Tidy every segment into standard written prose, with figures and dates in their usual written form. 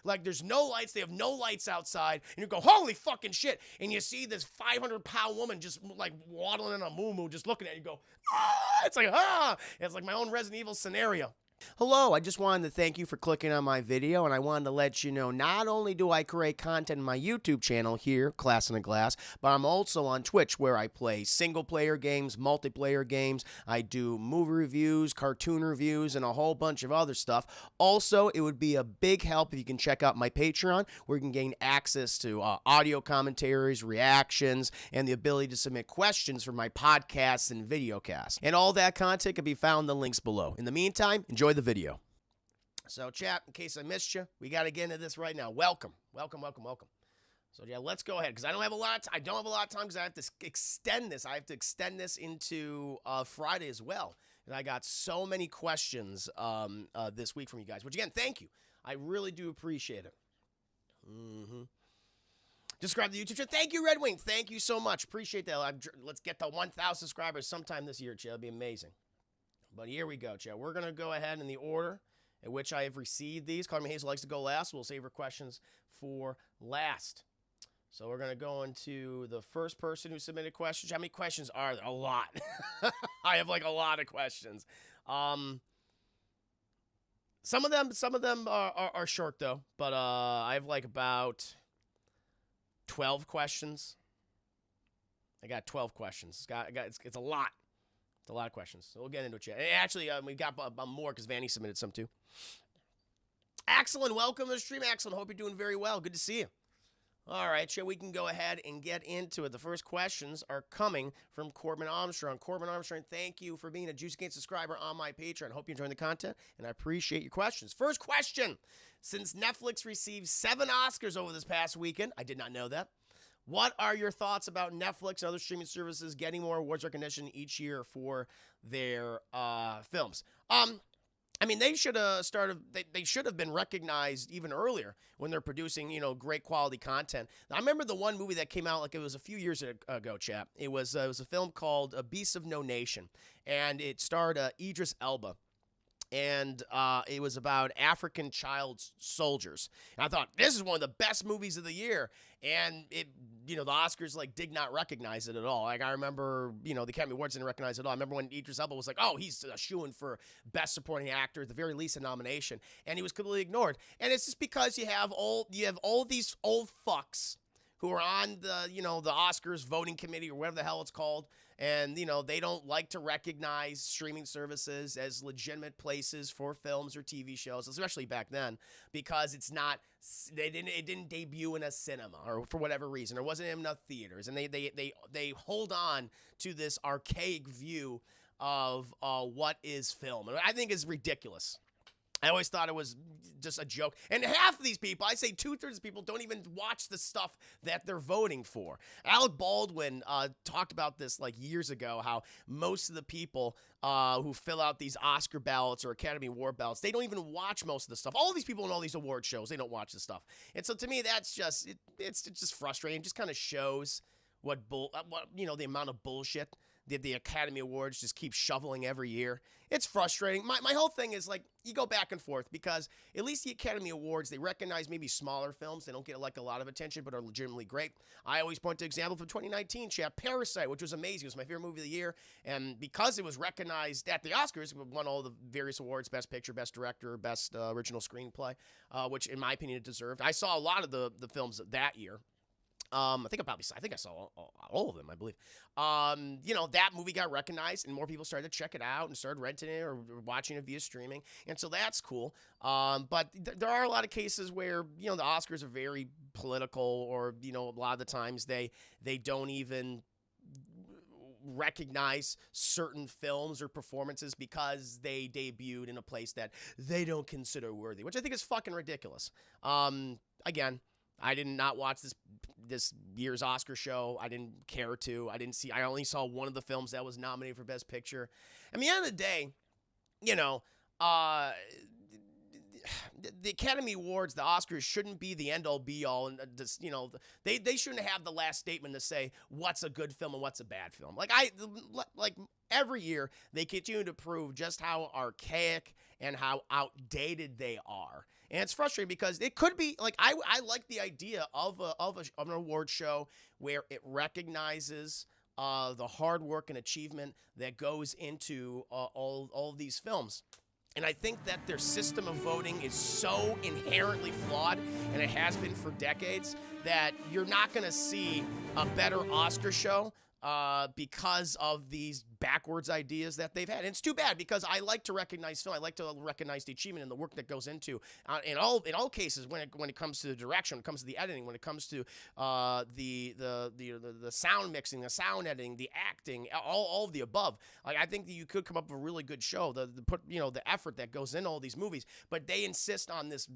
Like, there's no lights. They have no lights outside. And you go, holy fucking shit. And you see this 500-pound woman just, like, waddling in a moo-moo, just looking at you, go, ah! It's like, ah! It's like my own Resident Evil scenario. Hello, I just wanted to thank you for clicking on my video, and I wanted to let you know not only do I create content on my YouTube channel here, Class in a Glass, but I'm also on Twitch where I play single-player games, multiplayer games, I do movie reviews, cartoon reviews, and a whole bunch of other stuff. Also, it would be a big help if you can check out my Patreon, where you can gain access to audio commentaries, reactions, and the ability to submit questions for my podcasts and videocasts. And all that content can be found in the links below. In the meantime, enjoy the video. So, chat, in case I missed you, we got to get into this right now. Welcome. So, yeah, let's go ahead, because I don't have a lot of time because I have to extend this. I have to extend this into Friday as well. And I got so many questions this week from you guys, which, again, thank you. I really do appreciate it. Subscribe to the YouTube channel. Thank you, Red Wing. Thank you so much. Appreciate that. Let's get to 1,000 subscribers sometime this year, chat. That'd be amazing. But here we go, chat. We're going to go ahead in the order in which I have received these. Me Hazel likes to go last. We'll save her questions for last. So we're going to go into the first person who submitted questions. How many questions are there? A lot. I have like a lot of questions. Some of them are short though, but I have like about 12 questions. I got 12 questions. It's a lot. It's a lot of questions. So we'll get into it, chat. And actually, we got more because Vanny submitted some too. Excellent. Welcome to the stream, Excellent. Hope you're doing very well. Good to see you. All right, chat. We can go ahead and get into it. The first questions are coming from Corbin Armstrong. Corbin Armstrong, thank you for being a Juicy Game subscriber on my Patreon. Hope you're enjoying the content, and I appreciate your questions. First question. Since Netflix received 7 Oscars over this past weekend, I did not know that. What are your thoughts about Netflix and other streaming services getting more awards recognition each year for their films? I mean, they should have started. They should have been recognized even earlier when they're producing, great quality content. I remember the one movie that came out like it was a few years ago, chap. It was a film called Beasts of No Nation, and it starred Idris Elba. And it was about African child soldiers. And I thought, this is one of the best movies of the year. And the Oscars, did not recognize it at all. Like, I remember, the Academy Awards didn't recognize it at all. I remember when Idris Elba was like, oh, he's a shoo-in for Best Supporting Actor, at the very least a nomination. And he was completely ignored. And it's just because you have all these old fucks who are on the Oscars voting committee or whatever the hell it's called. And, they don't like to recognize streaming services as legitimate places for films or TV shows, especially back then, because it didn't debut in a cinema or for whatever reason, or wasn't in enough theaters. And they hold on to this archaic view of what is film. And I think it's ridiculous. I always thought it was just a joke. And half of these people, I say 2/3 of people, don't even watch the stuff that they're voting for. Alec Baldwin talked about this years ago, how most of the people who fill out these Oscar ballots or Academy Award ballots, they don't even watch most of the stuff. All these people in all these award shows, they don't watch the stuff. And so to me, that's just, it's just frustrating. It just kind of shows the amount of bullshit the Academy Awards just keep shoveling every year. It's frustrating. My whole thing is you go back and forth, because at least the Academy Awards, they recognize maybe smaller films. They don't get a lot of attention, but are legitimately great. I always point to example from 2019, chat, Parasite, which was amazing. It was my favorite movie of the year. And because it was recognized at the Oscars, it won all the various awards, Best Picture, Best Director, Best Original Screenplay, which in my opinion it deserved. I saw a lot of the films that year. I think I saw all of them, I believe. That movie got recognized, and more people started to check it out and started renting it or watching it via streaming. And so that's cool. But there are a lot of cases where, the Oscars are very political, or, a lot of the times they don't even recognize certain films or performances because they debuted in a place that they don't consider worthy, which I think is fucking ridiculous. Again, I did not watch this year's Oscar show. I didn't care to. I only saw one of the films that was nominated for Best Picture. At the end of the day, the Academy Awards, the Oscars, shouldn't be the end-all be-all, and they shouldn't have the last statement to say what's a good film and what's a bad film. Every year they continue to prove just how archaic and how outdated they are. And it's frustrating because it could be like I like the idea of an award show where it recognizes the hard work and achievement that goes into all of these films. And I think that their system of voting is so inherently flawed, and it has been for decades, that you're not going to see a better Oscar show because of these backwards ideas that they've had. And it's too bad because I like to recognize film. I like to recognize the achievement and the work that goes into in all cases when it comes to the direction, when it comes to the editing, when it comes to the sound mixing, the sound editing, the acting, all of the above. Like I think that you could come up with a really good show. The effort that goes into all these movies, but they insist on this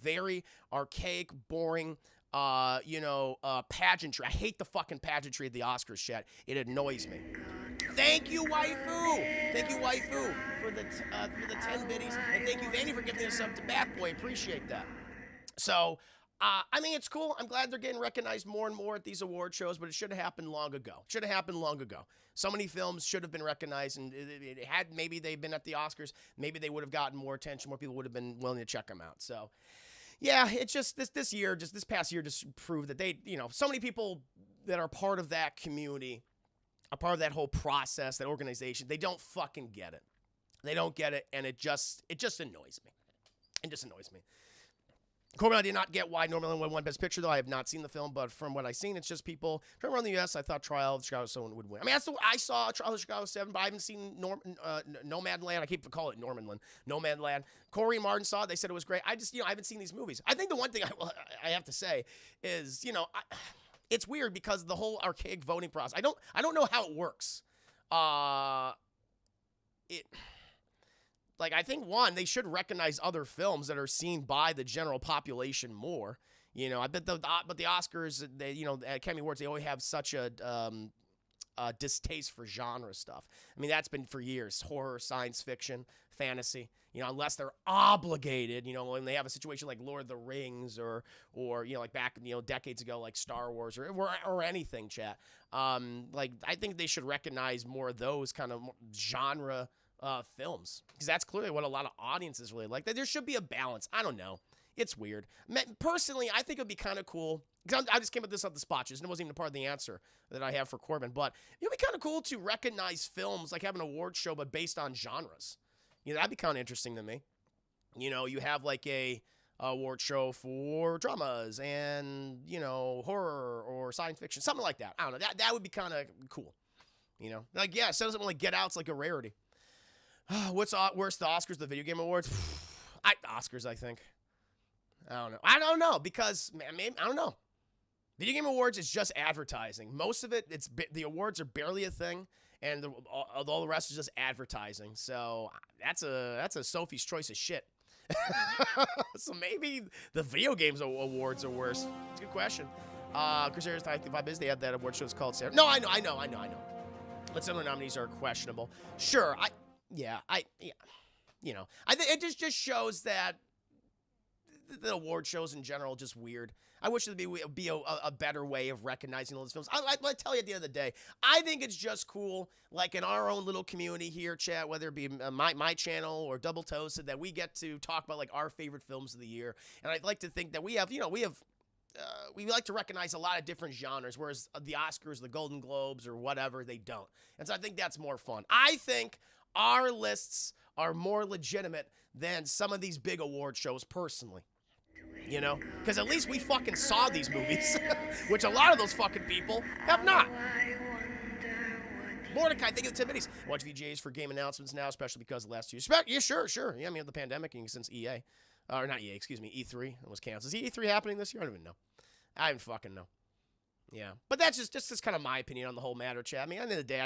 very archaic, boring pageantry. I hate the fucking pageantry of the Oscars, chat. It annoys me. Thank you, waifu. Thank you, waifu, for the 10 biddies, and thank you, Vanny, for giving us up to Bat Boy. Appreciate that. So, I mean, it's cool. I'm glad they're getting recognized more and more at these award shows, but it should have happened long ago. Should have happened long ago. So many films should have been recognized, and it had maybe they've been at the Oscars, maybe they would have gotten more attention. More people would have been willing to check them out. So. Yeah, it's just this past year just proved that so many people that are part of that community, a part of that whole process, that organization, they don't fucking get it. They don't get it, and it just annoys me. It just annoys me. Corbin, I did not get why Norman won Best Picture, though. I have not seen the film, but from what I've seen, it's just people trying to run the U.S. I thought Trial of Chicago 7 would win. I mean, I saw Trial of Chicago 7, but I haven't seen Nomadland. I keep calling it Normanland. Nomadland. Corey and Martin saw it. They said it was great. I haven't seen these movies. I think the one thing I have to say is, it's weird because the whole archaic voting process. I don't know how it works. Like, I think, one, they should recognize other films that are seen by the general population more. I bet but the Oscars, Academy Awards, they always have such a distaste for genre stuff. I mean, that's been for years. Horror, science fiction, fantasy. Unless they're obligated, when they have a situation like Lord of the Rings or like back, decades ago, like Star Wars or anything, chat. Like, I think they should recognize more of those kind of genre films, because that's clearly what a lot of audiences really like. That there should be a balance. I don't know. It's weird. Personally, I think it would be kind of cool. I just came up with this off the spot, just it wasn't even a part of the answer that I have for Corbin. But it would be kind of cool to recognize films, like have an award show, but based on genres. That'd be kind of interesting to me. You have like a award show for dramas and horror or science fiction, something like that. I don't know. That would be kind of cool. Like something like Get Out's like a rarity. What's worse, the Oscars, the Video Game Awards? Oscars, I think. I don't know because I don't know. Video Game Awards is just advertising. Most of it, the awards are barely a thing, and all the rest is just advertising. So that's a Sophie's choice of shit. So maybe the Video Games Awards are worse. It's a good question. Crusaders 95 is they have that award show. It's called Sarah. No, I know. But some of the nominees are questionable. Sure, I think it just shows that the award shows in general are just weird. I wish there'd be a better way of recognizing all these films. I tell you at the end of the day, I think it's just cool, like in our own little community here, chat, whether it be my channel or Double Toasted, that we get to talk about like our favorite films of the year. And I'd like to think that we like to recognize a lot of different genres, whereas the Oscars, the Golden Globes, or whatever, they don't. And so I think that's more fun. I think our lists are more legitimate than some of these big award shows, personally. Because at least we fucking saw these movies, which a lot of those fucking people have not. Mordecai, thank you for the 10 minutes. Watch VJs for game announcements now, especially because of the last 2 years. Yeah, sure. Yeah, I mean, the pandemic, and since EA. Or not EA, excuse me, E3 was canceled. Is E3 happening this year? I don't even know. I don't fucking know. Yeah, but that's just kind of my opinion on the whole matter, chat. I mean, at the end of the day,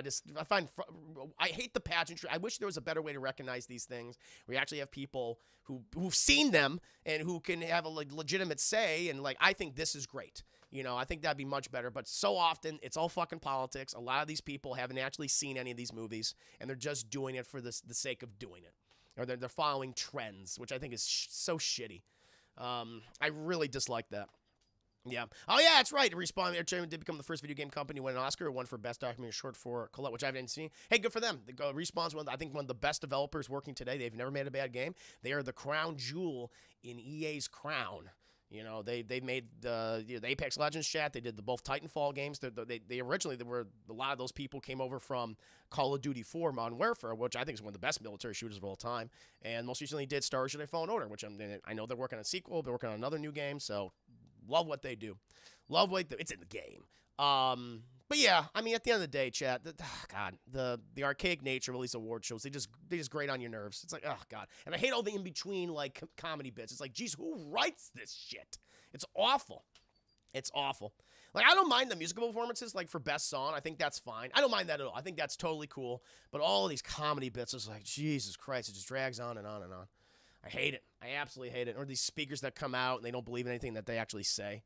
I hate the pageantry. I wish there was a better way to recognize these things, where you actually have people who've seen them and who can have a legitimate say. And like, I think this is great. I think that'd be much better. But so often, it's all fucking politics. A lot of these people haven't actually seen any of these movies, and they're just doing it for the sake of doing it, or they're following trends, which I think is so shitty. I really dislike that. Yeah. Oh, yeah, that's right. Respawn Entertainment did become the first video game company to win an Oscar, one for Best Documentary Short for Colette, which I haven't seen. Hey, good for them. Respawn's I think one of the best developers working today. They've never made a bad game. They are the crown jewel in EA's crown. You know, they made the Apex Legends chat. They did the both Titanfall games. They originally there were a lot of those people came over from Call of Duty 4 Modern Warfare, which I think is one of the best military shooters of all time. And most recently did Star Wars Jedi Fallen Order, which I know they're working on a sequel. They're working on another new game. So love what they do. Love what it's in the game. But yeah, I mean, at the end of the day, chat, God, the archaic nature of all these award shows, they just grate on your nerves. It's like, oh God, and I hate all the in between like comedy bits. It's like, geez, who writes this shit? It's awful. It's awful. Like, I don't mind the musical performances, like for best song. I think that's fine. I don't mind that at all. I think that's totally cool. But all of these comedy bits is like, Jesus Christ, it just drags on and on and on. I hate it. I absolutely hate it. Or these speakers that come out and they don't believe in anything that they actually say.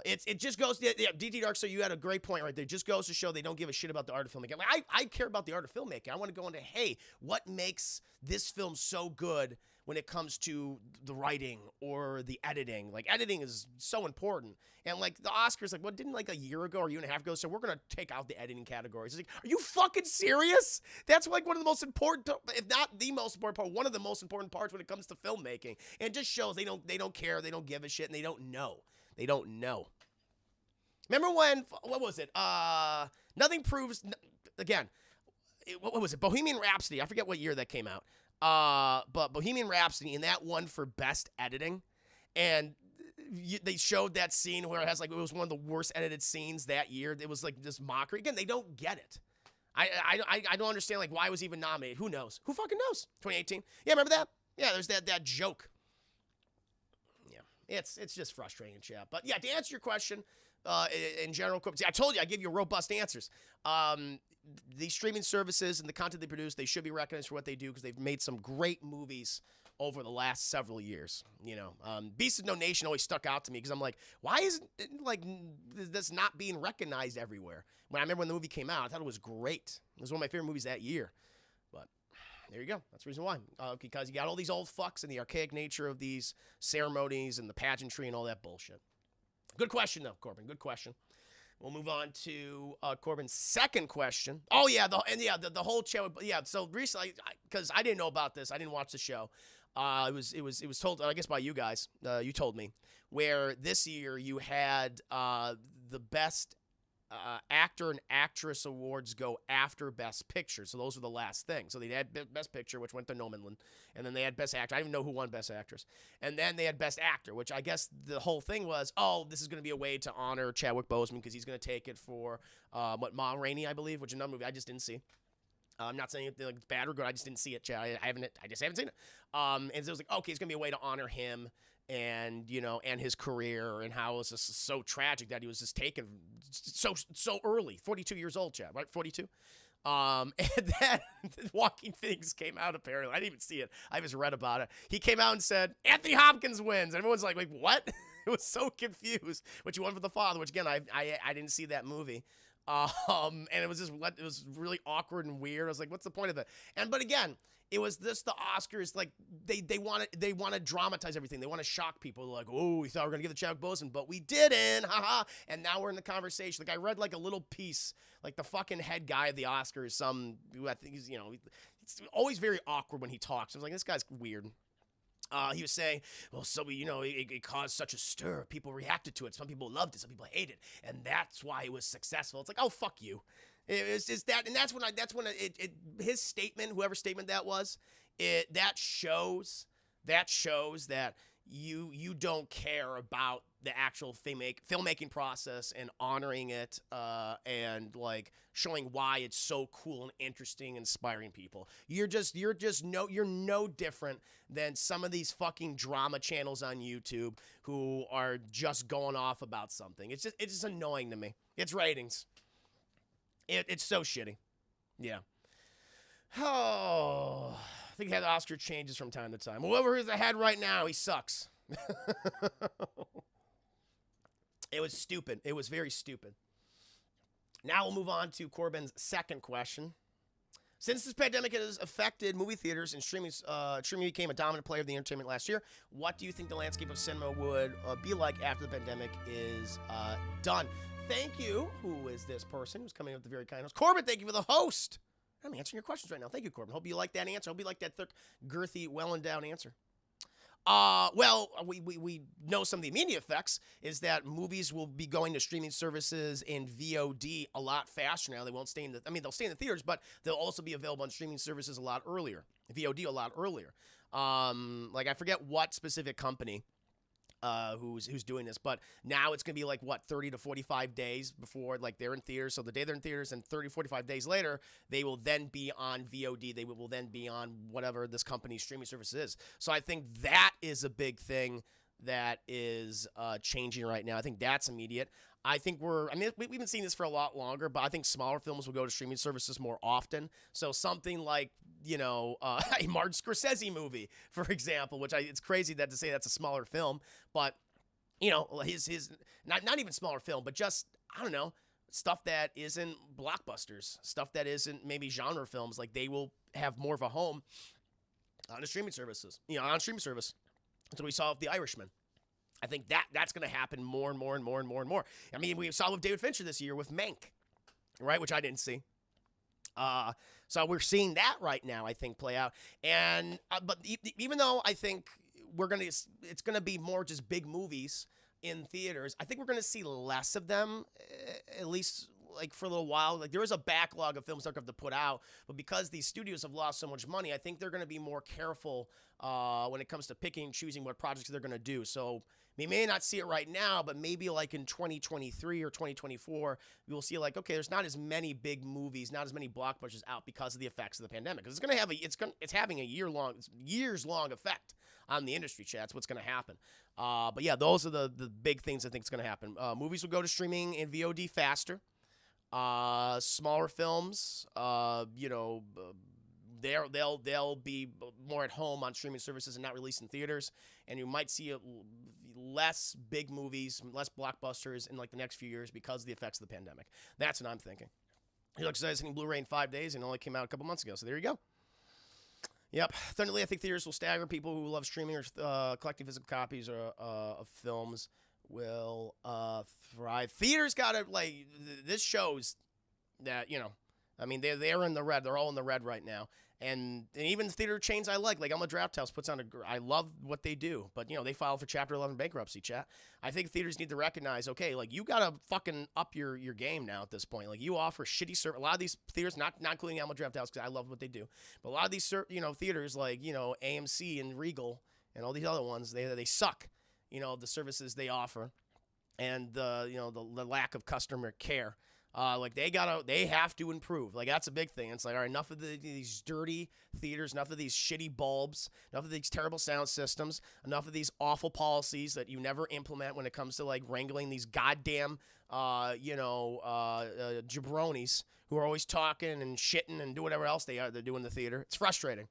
It just goes, yeah, DT Dark, so you had a great point right there. It just goes to show they don't give a shit about the art of filmmaking. Like, I care about the art of filmmaking. I want to go into, hey, what makes this film so good when it comes to the writing or the editing? Like, editing is so important. And, like, the Oscars, like, what, didn't, like, a year ago or a year and a half ago, so we're going to take out the editing categories. It's like, are you fucking serious? That's, like, one of the most important, if not the most important part, one of the most important parts when it comes to filmmaking. And it just shows they don't care, they don't give a shit, and they don't know. They don't know. Remember when, what was it? Nothing Proves, again, what was it? Bohemian Rhapsody. I forget what year that came out. But Bohemian Rhapsody, and that won for best editing. And they showed that scene where it has like, it was one of the worst edited scenes that year. It was like this mockery. Again, they don't get it. I don't understand like why it was even nominated. Who knows? Who fucking knows? 2018. Yeah, remember that? Yeah, there's that joke. Yeah, it's just frustrating, chat. But yeah, to answer your question, in general, see, I told you I give you robust answers. These streaming services and the content they produce, they should be recognized for what they do because they've made some great movies over the last several years. You know, Beast of No Nation always stuck out to me because I'm like, why isn't like this not being recognized everywhere? When I remember when the movie came out, I thought it was great. It was one of my favorite movies that year. But there you go. That's the reason why. Because you got all these old fucks and the archaic nature of these ceremonies and the pageantry and all that bullshit. Good question, though, Corbin. Good question. We'll move on to Corbin's second question. Oh, yeah. The whole show. Yeah, so recently, because I didn't know about this. I didn't watch the show. It was told, I guess, by you guys. You told me. Where this year you had the best actor and actress awards go after Best Picture. So those were the last things. So they had Best Picture, which went to Nomadland. And then they had Best Actor. I didn't even know who won Best Actress. And then they had Best Actor, which I guess the whole thing was, oh, this is going to be a way to honor Chadwick Boseman because he's going to take it for, Ma Rainey, I believe, which is another movie I just didn't see. I'm not saying it's bad or good. I just didn't see it, Chad. I just haven't seen it. And so it was like, okay, it's going to be a way to honor him and, you know, and his career and how it was just so tragic that he was just taken so early. 42 years old, Chad, right? 42? And then Walking Things came out, apparently. I didn't even see it. I just read about it. He came out and said, Anthony Hopkins wins. And everyone's like, what? It was so confused. Which he won for The Father, which, again, I didn't see that movie. And it was really awkward and weird. I was like, what's the point of it? But again, it was this, the Oscars, like they want to dramatize everything. They want to shock people. They're like, oh, we thought we were going to give the Chadwick Boseman, but we didn't. Haha. And now we're in the conversation. Like I read like a little piece, like the fucking head guy of the Oscars, who I think he's, you know, it's always very awkward when he talks. I was like, this guy's weird. He was saying, well, so, you know, it caused such a stir. People reacted to it. Some people loved it. Some people hated it. And that's why it was successful. It's like, oh, fuck you. It's that. And that's when his statement, whoever statement that was, that shows that you don't care about the actual filmmaking process and honoring it and like showing why it's so cool and interesting, inspiring people. You're no different than some of these fucking drama channels on YouTube who are just going off about something. It's just annoying to me. It's ratings. It's so shitty. Yeah. Oh, I think the Oscar changes from time to time. Whoever is ahead right now, he sucks. It was stupid. It was very stupid. Now we'll move on to Corbin's second question. Since this pandemic has affected movie theaters and streaming became a dominant player of the entertainment last year, what do you think the landscape of cinema would be like after the pandemic is done? Thank you. Who is this person who's coming up with the very kind host? Corbin, thank you for the host. I'm answering your questions right now. Thank you, Corbin. Hope you like that answer. Hope you like that thick, girthy, well-endowed answer. Well, we know some of the immediate effects is that movies will be going to streaming services and VOD a lot faster now. They won't stay in the, I mean, they'll stay in the theaters, but they'll also be available on streaming services a lot earlier. VOD a lot earlier. Like I forget what specific company who's doing this, but now it's going to be like, what, 30 to 45 days before, like, they're in theaters. So the day they're in theaters and 30, 45 days later, they will then be on VOD. They will then be on whatever this company's streaming service is. So I think that is a big thing that is changing right now. I think that's immediate. I think we've been seeing this for a lot longer, but I think smaller films will go to streaming services more often. So something like, a Martin Scorsese movie, for example, which it's crazy to say that's a smaller film, but, his not even smaller film, but just, I don't know, stuff that isn't blockbusters, stuff that isn't maybe genre films, like they will have more of a home on the streaming services, on streaming service. That's what we saw with The Irishman. I think that's going to happen more and more and more and more and more. I mean, we saw with David Fincher this year with Mank, right, which I didn't see. So we're seeing that right now, I think, play out. And but even though I think it's going to be more just big movies in theaters, I think we're going to see less of them, at least like for a little while. Like there is a backlog of films they're going to have to put out, but because these studios have lost so much money, I think they're going to be more careful when it comes to picking and choosing what projects they're going to do. So we may not see it right now, but maybe like in 2023 or 2024, we will see like, okay, there's not as many big movies, not as many blockbusters out because of the effects of the pandemic. Because it's having a years long effect on the industry, chat. That's what's going to happen. But yeah, those are the big things I think is going to happen. Movies will go to streaming and VOD faster. Smaller films, they'll be more at home on streaming services and not released in theaters, and you might see less big movies, less blockbusters in like the next few years because of the effects of the pandemic. That's what I'm thinking. He looks like hitting Blu-ray in 5 days and only came out a couple months ago, so there you go. Yep. Thunderly, I think theaters will stagger. People who love streaming or collecting physical copies of films will thrive. Theaters gotta, like, this shows that, I mean, they're in the red. They're all in the red right now. And even the theater chains I like Elma Draft House puts on I love what they do, but, they file for Chapter 11 bankruptcy, chat. I think theaters need to recognize, okay, like, you gotta fucking up your game now at this point. Like, you offer shitty service. A lot of these theaters, not including Elma Draft House, because I love what they do, but a lot of these, theaters like, AMC and Regal and all these other ones, they suck, the services they offer and the lack of customer care. Like they have to improve. Like that's a big thing. It's like, all right, enough of these dirty theaters, enough of these shitty bulbs, enough of these terrible sound systems, enough of these awful policies that you never implement when it comes to like wrangling these goddamn, jabronis who are always talking and shitting and do whatever else they're doing in the theater. It's frustrating.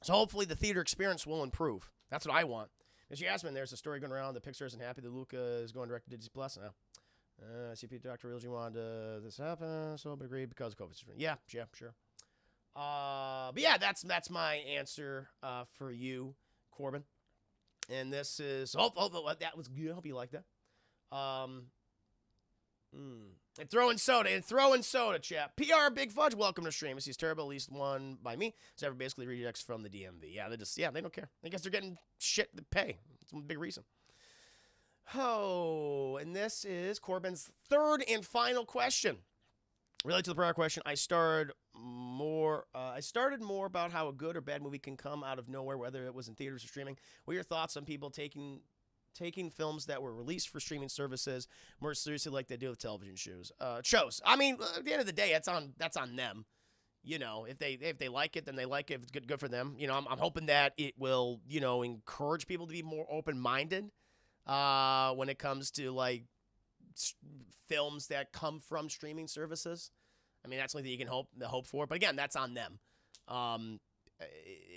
So hopefully the theater experience will improve. That's what I want. As you asked me, there's a story going around that Pixar isn't happy that Luca is going direct to Disney Plus now. CP Dr. Realgy wanted this happen, so I agreed because of COVID. Yeah, sure. But yeah, that's my answer for you, Corbin. And this is that was good. I hope you like that. And throwing soda, chat. PR Big Fudge, welcome to stream. This is terrible, at least one by me. So they're basically rejects from the DMV. Yeah, they don't care. I guess they're getting shit to pay. It's a big reason. Oh, and this is Corbin's third and final question. Related to the prior question, I started more about how a good or bad movie can come out of nowhere, whether it was in theaters or streaming. What are your thoughts on people taking films that were released for streaming services more seriously, like they do with television shows? I mean, at the end of the day, that's on them. If they like it, then they like it. It's good for them. I'm hoping that it will encourage people to be more open-minded. When it comes to like films that come from streaming services. I mean, that's something that you can hope for, but again, that's on them.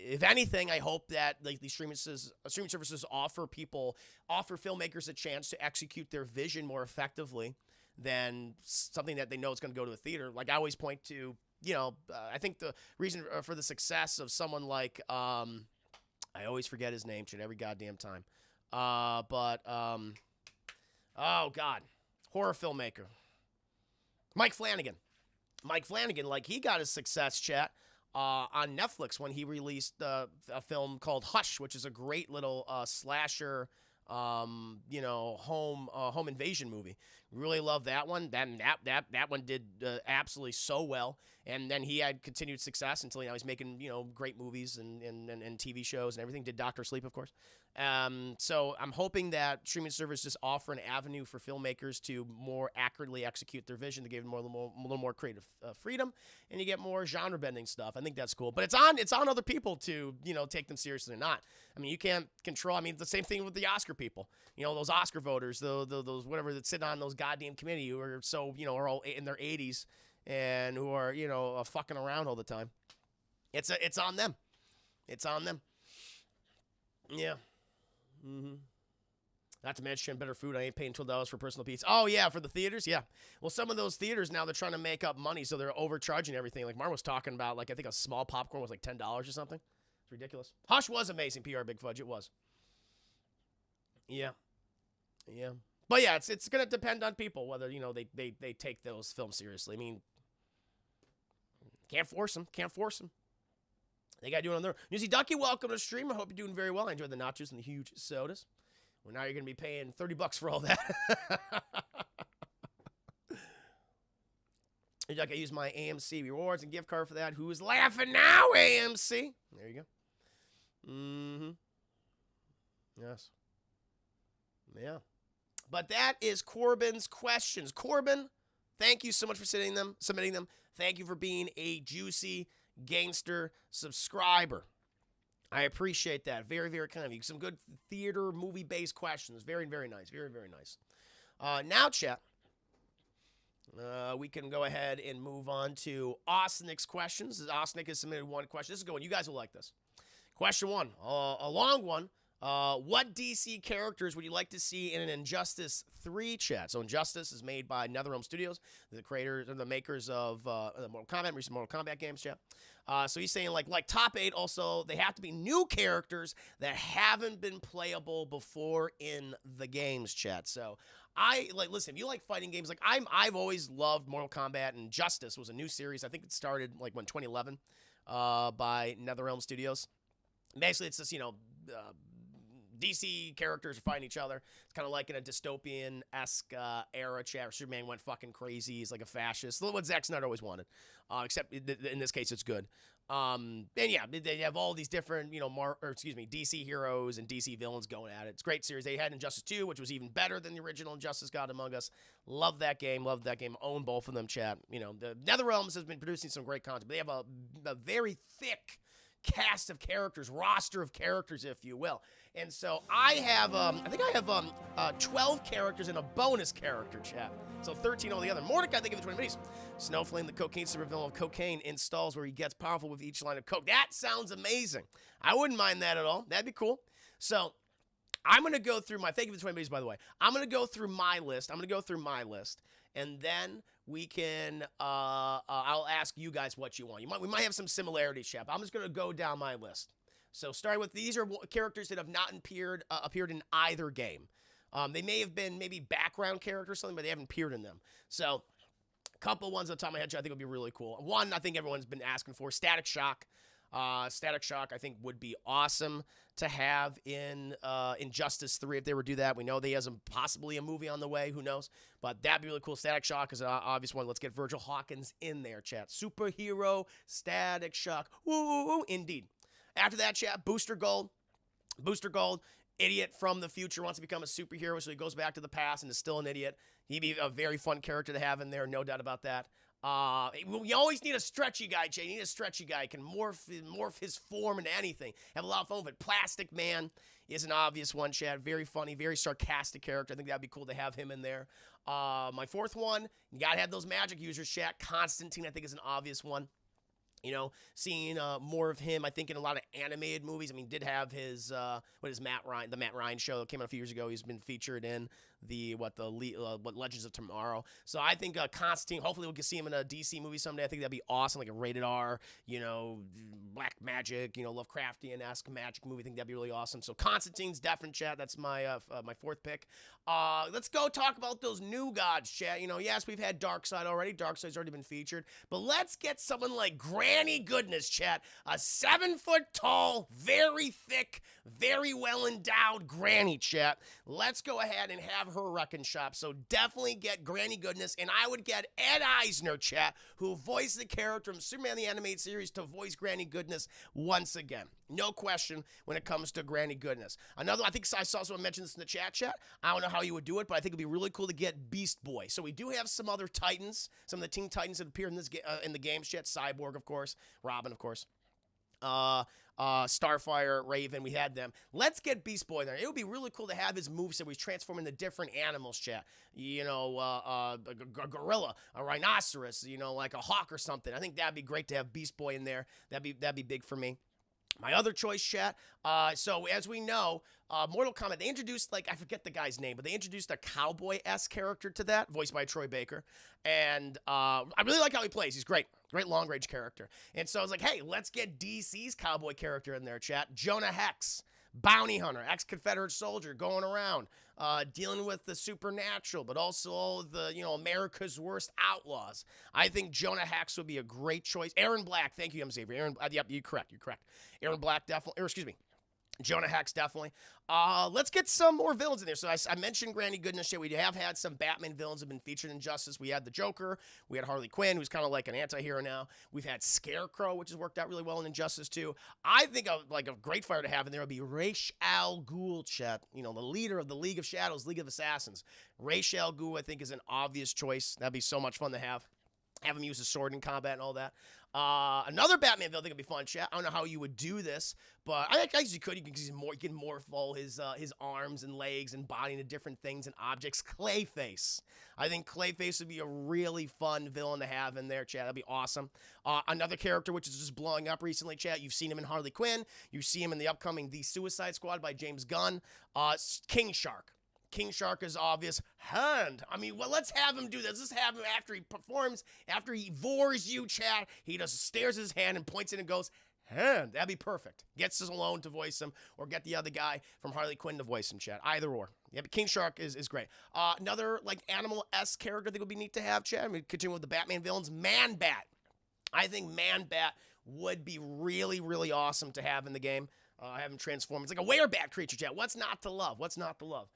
If anything, I hope that like these streaming services offer filmmakers a chance to execute their vision more effectively than something that they know is going to go to a theater. Like I always point to I think the reason for the success of someone like I always forget his name every goddamn time. Oh God, horror filmmaker Mike Flanagan. Mike Flanagan, like he got his success, chat, on Netflix when he released a film called Hush, which is a great little slasher, home invasion movie. Really love that one. That one did absolutely so well. And then he had continued success until he's making great movies and TV shows and everything. Did Doctor Sleep, of course. So I'm hoping that streaming services just offer an avenue for filmmakers to more accurately execute their vision, to give them a little more creative freedom, and you get more genre bending stuff. I think that's cool. But it's on other people to take them seriously or not. I mean, you can't control. I mean, the same thing with the Oscar people. Those Oscar voters, those whatever that sit on those goddamn committee who are so are all in their 80s and who are fucking around all the time. It's on them. It's on them. Yeah. Mm-hmm. Not to mention better food. I ain't paying $12 for personal pizza. Oh yeah, for the theaters. Yeah. Well, some of those theaters now they're trying to make up money, so they're overcharging everything. Like Mark was talking about, like I think a small popcorn was like $10 or something. It's ridiculous. Hush was amazing. PR Big Fudge. It was. Yeah. Yeah. But yeah, it's gonna depend on people whether they take those films seriously. I mean, can't force them. Can't force them. They got to do it on their own. Newsy Ducky, welcome to the stream. I hope you're doing very well. I enjoyed the nachos and the huge sodas. Well, now you're going to be paying $30 for all that. I use my AMC rewards and gift card for that. Who's laughing now, AMC? There you go. Mm-hmm. Yes. Yeah. But that is Corbin's questions. Corbin, thank you so much for submitting them. Thank you for being a juicy gangster subscriber. I appreciate that. Very, very kind of you. Some good theater, movie-based questions. Very, very nice. Very, very nice. Now, chat, we can go ahead and move on to Osnick's questions. Osnick has submitted one question. This is a good one. You guys will like this. Question one, a long one. What DC characters would you like to see in an Injustice 3 chat? So Injustice is made by NetherRealm Studios, the creators and the makers of Mortal Kombat, recent Mortal Kombat games, chat. So he's saying like top 8 also, they have to be new characters that haven't been playable before in the games, chat. So listen, if you like fighting games, I've always loved Mortal Kombat, and Justice was a new series. I think it started like when 2011 by NetherRealm Studios. Basically, it's just DC characters are fighting each other. It's kind of like in a dystopian-esque era chat where Superman went fucking crazy. He's like a fascist. What Zack Snyder always wanted. Except in this case, it's good. And yeah, they have all these different, DC heroes and DC villains going at it. It's a great series. They had Injustice 2, which was even better than the original Injustice God Among Us. Love that game. Own both of them, chat. The NetherRealms has been producing some great content. But they have a very thick cast of characters, roster of characters, if you will. And so I have, I think I have 12 characters and a bonus character, chat. So 13 altogether. Mordecai, thank you for the 20 minis. Snowflame, the cocaine supervillain of cocaine, installs where he gets powerful with each line of coke. That sounds amazing. I wouldn't mind that at all. That'd be cool. So I'm going to go through thank you for the 20 minis, by the way. I'm going to go through my list. And then we can, I'll ask you guys what you want. We might have some similarities, chat. I'm just going to go down my list. So starting with, these are characters that have not appeared in either game. They may have been maybe background characters or something, but they haven't appeared in them. So a couple ones on the top of my head, I think would be really cool. One, I think everyone's been asking for, Static Shock. Static Shock, I think, would be awesome to have in Injustice 3 if they were to do that. We know they has possibly a movie on the way. Who knows? But that'd be really cool. Static Shock is an obvious one. Let's get Virgil Hawkins in there, chat. Superhero Static Shock. Woo, indeed. After that, chat, Booster Gold. Booster Gold, idiot from the future, wants to become a superhero, so he goes back to the past and is still an idiot. He'd be a very fun character to have in there, no doubt about that. You always need a stretchy guy, Jay. You need a stretchy guy. Can morph his form into anything. Have a lot of fun with it. Plastic Man is an obvious one, chat. Very funny, very sarcastic character. I think that'd be cool to have him in there. My fourth one, you gotta have those magic users, chat. Constantine, I think, is an obvious one. You know, seeing more of him, I think, in a lot of animated movies. I mean, did have his what is Matt Ryan, the Matt Ryan show that came out a few years ago. He's been featured in what Legends of Tomorrow. So I think Constantine. Hopefully, we'll get see him in a DC movie someday. I think that'd be awesome, like a rated R, you know, black magic, you know, Lovecraftian-esque magic movie. I think that'd be really awesome. So Constantine's definite, chat. That's my my fourth pick. Let's go talk about those new gods, chat. You know, yes, we've had Darkseid already. Darkseid's already been featured, but let's get someone like Granny Goodness, chat. A 7-foot-tall, very thick, very well-endowed Granny, chat. Let's go ahead and have her wrecking shop. So definitely get Granny Goodness, and I would get Ed Eisner, chat, who voiced the character from Superman the Animated Series, to voice Granny Goodness once again. No question when it comes to Granny Goodness. Another, I think I saw someone mention this in the chat. I don't know how you would do it, but I think it'd be really cool to get Beast Boy. So we do have some other Titans, some of the Teen Titans that appear in this in the games, chat. Cyborg, of course. Robin, of course. Starfire, Raven, we had them. Let's get Beast Boy there. It would be really cool to have his moveset where he's transforming into different animals, chat. You know, a gorilla, a rhinoceros, you know, like a hawk or something. I think that'd be great to have Beast Boy in there. That'd be big for me. My other choice, chat. So as we know, Mortal Kombat, they introduced, like, I forget the guy's name, but they introduced a cowboy-esque character to that, voiced by Troy Baker. And I really like how he plays. He's great. Great long-range character. And so I was like, hey, let's get DC's cowboy character in there, chat. Jonah Hex, bounty hunter, ex-Confederate soldier, going around, dealing with the supernatural, but also the, you know, America's worst outlaws. I think Jonah Hex would be a great choice. Aaron Black, thank you, Xavier. Aaron, yep, you're correct. Aaron Black, definitely, or excuse me, Jonah Hex, definitely. Let's get some more villains in there. So I mentioned Granny Goodness. We have had some Batman villains have been featured in Justice. We had the Joker. We had Harley Quinn, who's kind of like an anti-hero now. We've had Scarecrow, which has worked out really well in Injustice too. I think a great fighter to have in there would be Ra's al Ghul, chat. You know, the leader of the League of Shadows, League of Assassins. Ra's al Ghul, I think, is an obvious choice. That'd be so much fun to have. Have him use his sword in combat and all that. Another Batman villain I think would be fun, chat. I don't know how you would do this, but I guess you could. You can morph all his arms and legs and body into different things and objects. Clayface. I think Clayface would be a really fun villain to have in there, chat. That'd be awesome. Another character which is just blowing up recently, chat. You've seen him in Harley Quinn. You see him in the upcoming The Suicide Squad by James Gunn. King Shark. King Shark is obvious. Hand. I mean, well, let's have him do this. Let's have him after he performs, after he vores you, chat. He just stares his hand and points it and goes, hand. That'd be perfect. Gets Stallone to voice him, or get the other guy from Harley Quinn to voice him, chat. Either or. Yeah, but King Shark is great. Another, like, animal-esque character I think would be neat to have, chat. I mean, continue with the Batman villains. Man-Bat. I think Man-Bat would be really, really awesome to have in the game. Have him transform. It's like a werebat creature, chat. What's not to love? What's not to love?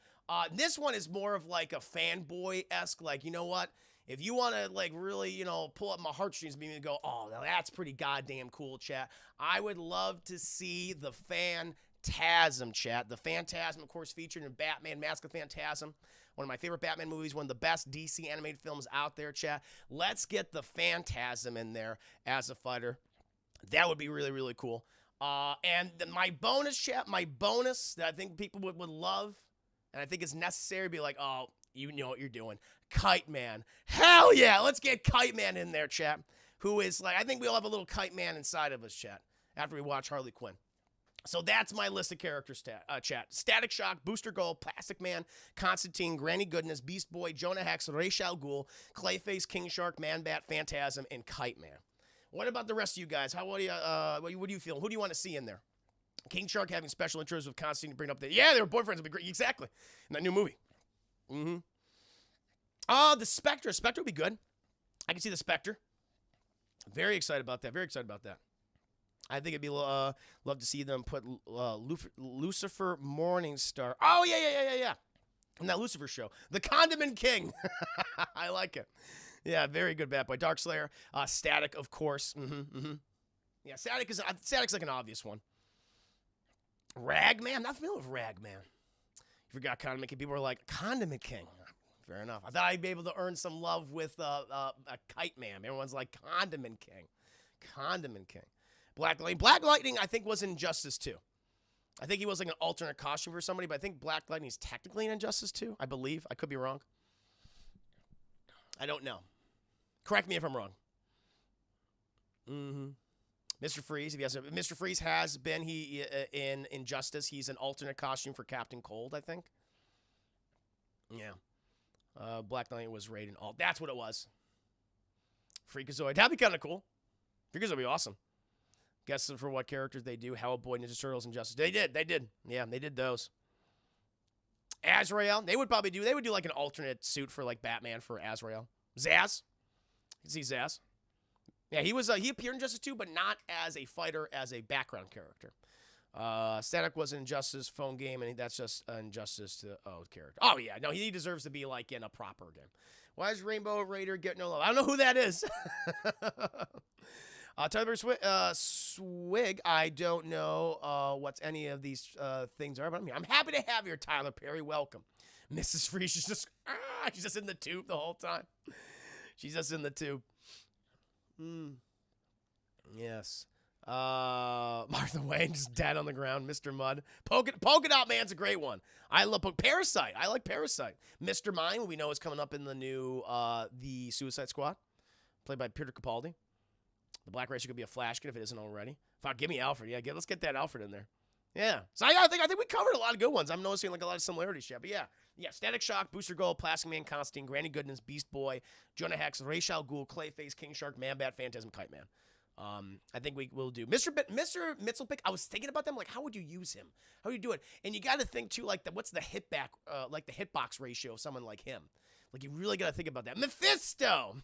This one is more of like a fanboy-esque, like, you know what? If you want to, like, really, you know, pull up my heartstrings and go, oh, that's pretty goddamn cool, chat. I would love to see the Phantasm, chat. The Phantasm, of course, featured in Batman Mask of Phantasm. One of my favorite Batman movies, one of the best DC animated films out there, chat. Let's get the Phantasm in there as a fighter. That would be really, really cool. And my bonus, chat, that I think people would love, and I think it's necessary to be like, oh, you know what you're doing. Kite Man. Hell yeah, let's get Kite Man in there, chat. Who is like, I think we all have a little Kite Man inside of us, chat, after we watch Harley Quinn. So that's my list of characters, chat. Static Shock, Booster Gold, Plastic Man, Constantine, Granny Goodness, Beast Boy, Jonah Hex, Ra's al Ghul, Clayface, King Shark, Man-Bat, Phantasm, and Kite Man. What about the rest of you guys? What do you feel? Who do you want to see in there? King Shark having special interests with Constantine to bring up yeah, their boyfriends would be great. Exactly. In that new movie. Mm-hmm. The Spectre. Spectre would be good. I can see the Spectre. Very excited about that. I think it'd be love to see them put Lucifer Morningstar. Oh, yeah. In that Lucifer show. The Condiment King. I like it. Yeah, very good Bat Boy. Darkslayer. Static, of course. Yeah, Static's like an obvious one. Ragman? I'm not familiar with Ragman. You forgot Condiment King. People were like, Condiment King. Fair enough. I thought I'd be able to earn some love with a Kite Man. Everyone's like, Condiment King. Condiment King. Black Lightning. Black Lightning, I think, was in Injustice 2. I think he was like an alternate costume for somebody, but I think Black Lightning is technically in Injustice 2, I believe. I could be wrong. I don't know. Correct me if I'm wrong. Mr. Freeze, if he has Mr. Freeze has been in Injustice. He's an alternate costume for Captain Cold, I think. Yeah. Black Knight was rated all. That's what it was. Freakazoid. That'd be kind of cool. Freakazoid would be awesome. Guess for what characters they do. Hellboy, Ninja Turtles, and Justice. They did. Yeah, they did those. Azrael. They would do like an alternate suit for like Batman for Azrael. Zaz. You can see Zaz. Yeah, he appeared in Justice 2, but not as a fighter, as a background character. Static was an Injustice phone game, and that's just an Injustice to character. Oh yeah, no, he deserves to be like in a proper game. Why is Rainbow Raider getting no love? I don't know who that is. Tyler Swig, I don't know what's any of these things are, but I'm happy to have you, Tyler Perry. Welcome. Mrs. Free, she's just in the tube the whole time. She's just in the tube. Yes. Martha Wayne just dead on the ground. Mr. Mud. Polka Dot Man's a great one. I love Parasite. I like Parasite. Mr. Mine, we know is coming up in the new the Suicide Squad, played by Peter Capaldi. The Black Racer could be a Flash kid if it isn't already. Give me Alfred. Yeah, let's get that Alfred in there. Yeah. So I think we covered a lot of good ones. I'm noticing like a lot of similarities, yeah. But yeah, Static Shock, Booster Gold, Plastic Man, Constantine, Granny Goodness, Beast Boy, Jonah Hex, Ra's al Ghul, Clayface, King Shark, Man Bat, Phantasm, Kite Man. I think we will do Mr. Mitzelpick. I was thinking about them, like how would you use him? How would you do it? And you got to think too, like what's the hitback, like the hitbox ratio of someone like him? Like you really got to think about that. Mephisto.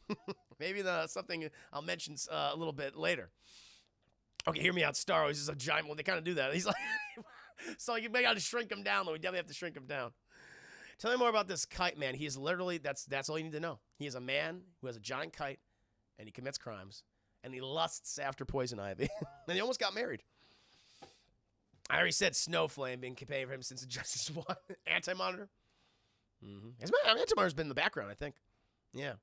Maybe something I'll mention a little bit later. Okay, hear me out. Starro is just a giant. Well, they kind of do that. He's like, so you may got to shrink him down. Though we definitely have to shrink him down. Tell me more about this Kite Man. He is literally that's all you need to know. He is a man who has a giant kite, and he commits crimes. And he lusts after Poison Ivy. And he almost got married. I already said Snowflame being campaigning for him since Justice 1. Anti-Monitor. Anti-Monitor's been in the background, I think. Yeah.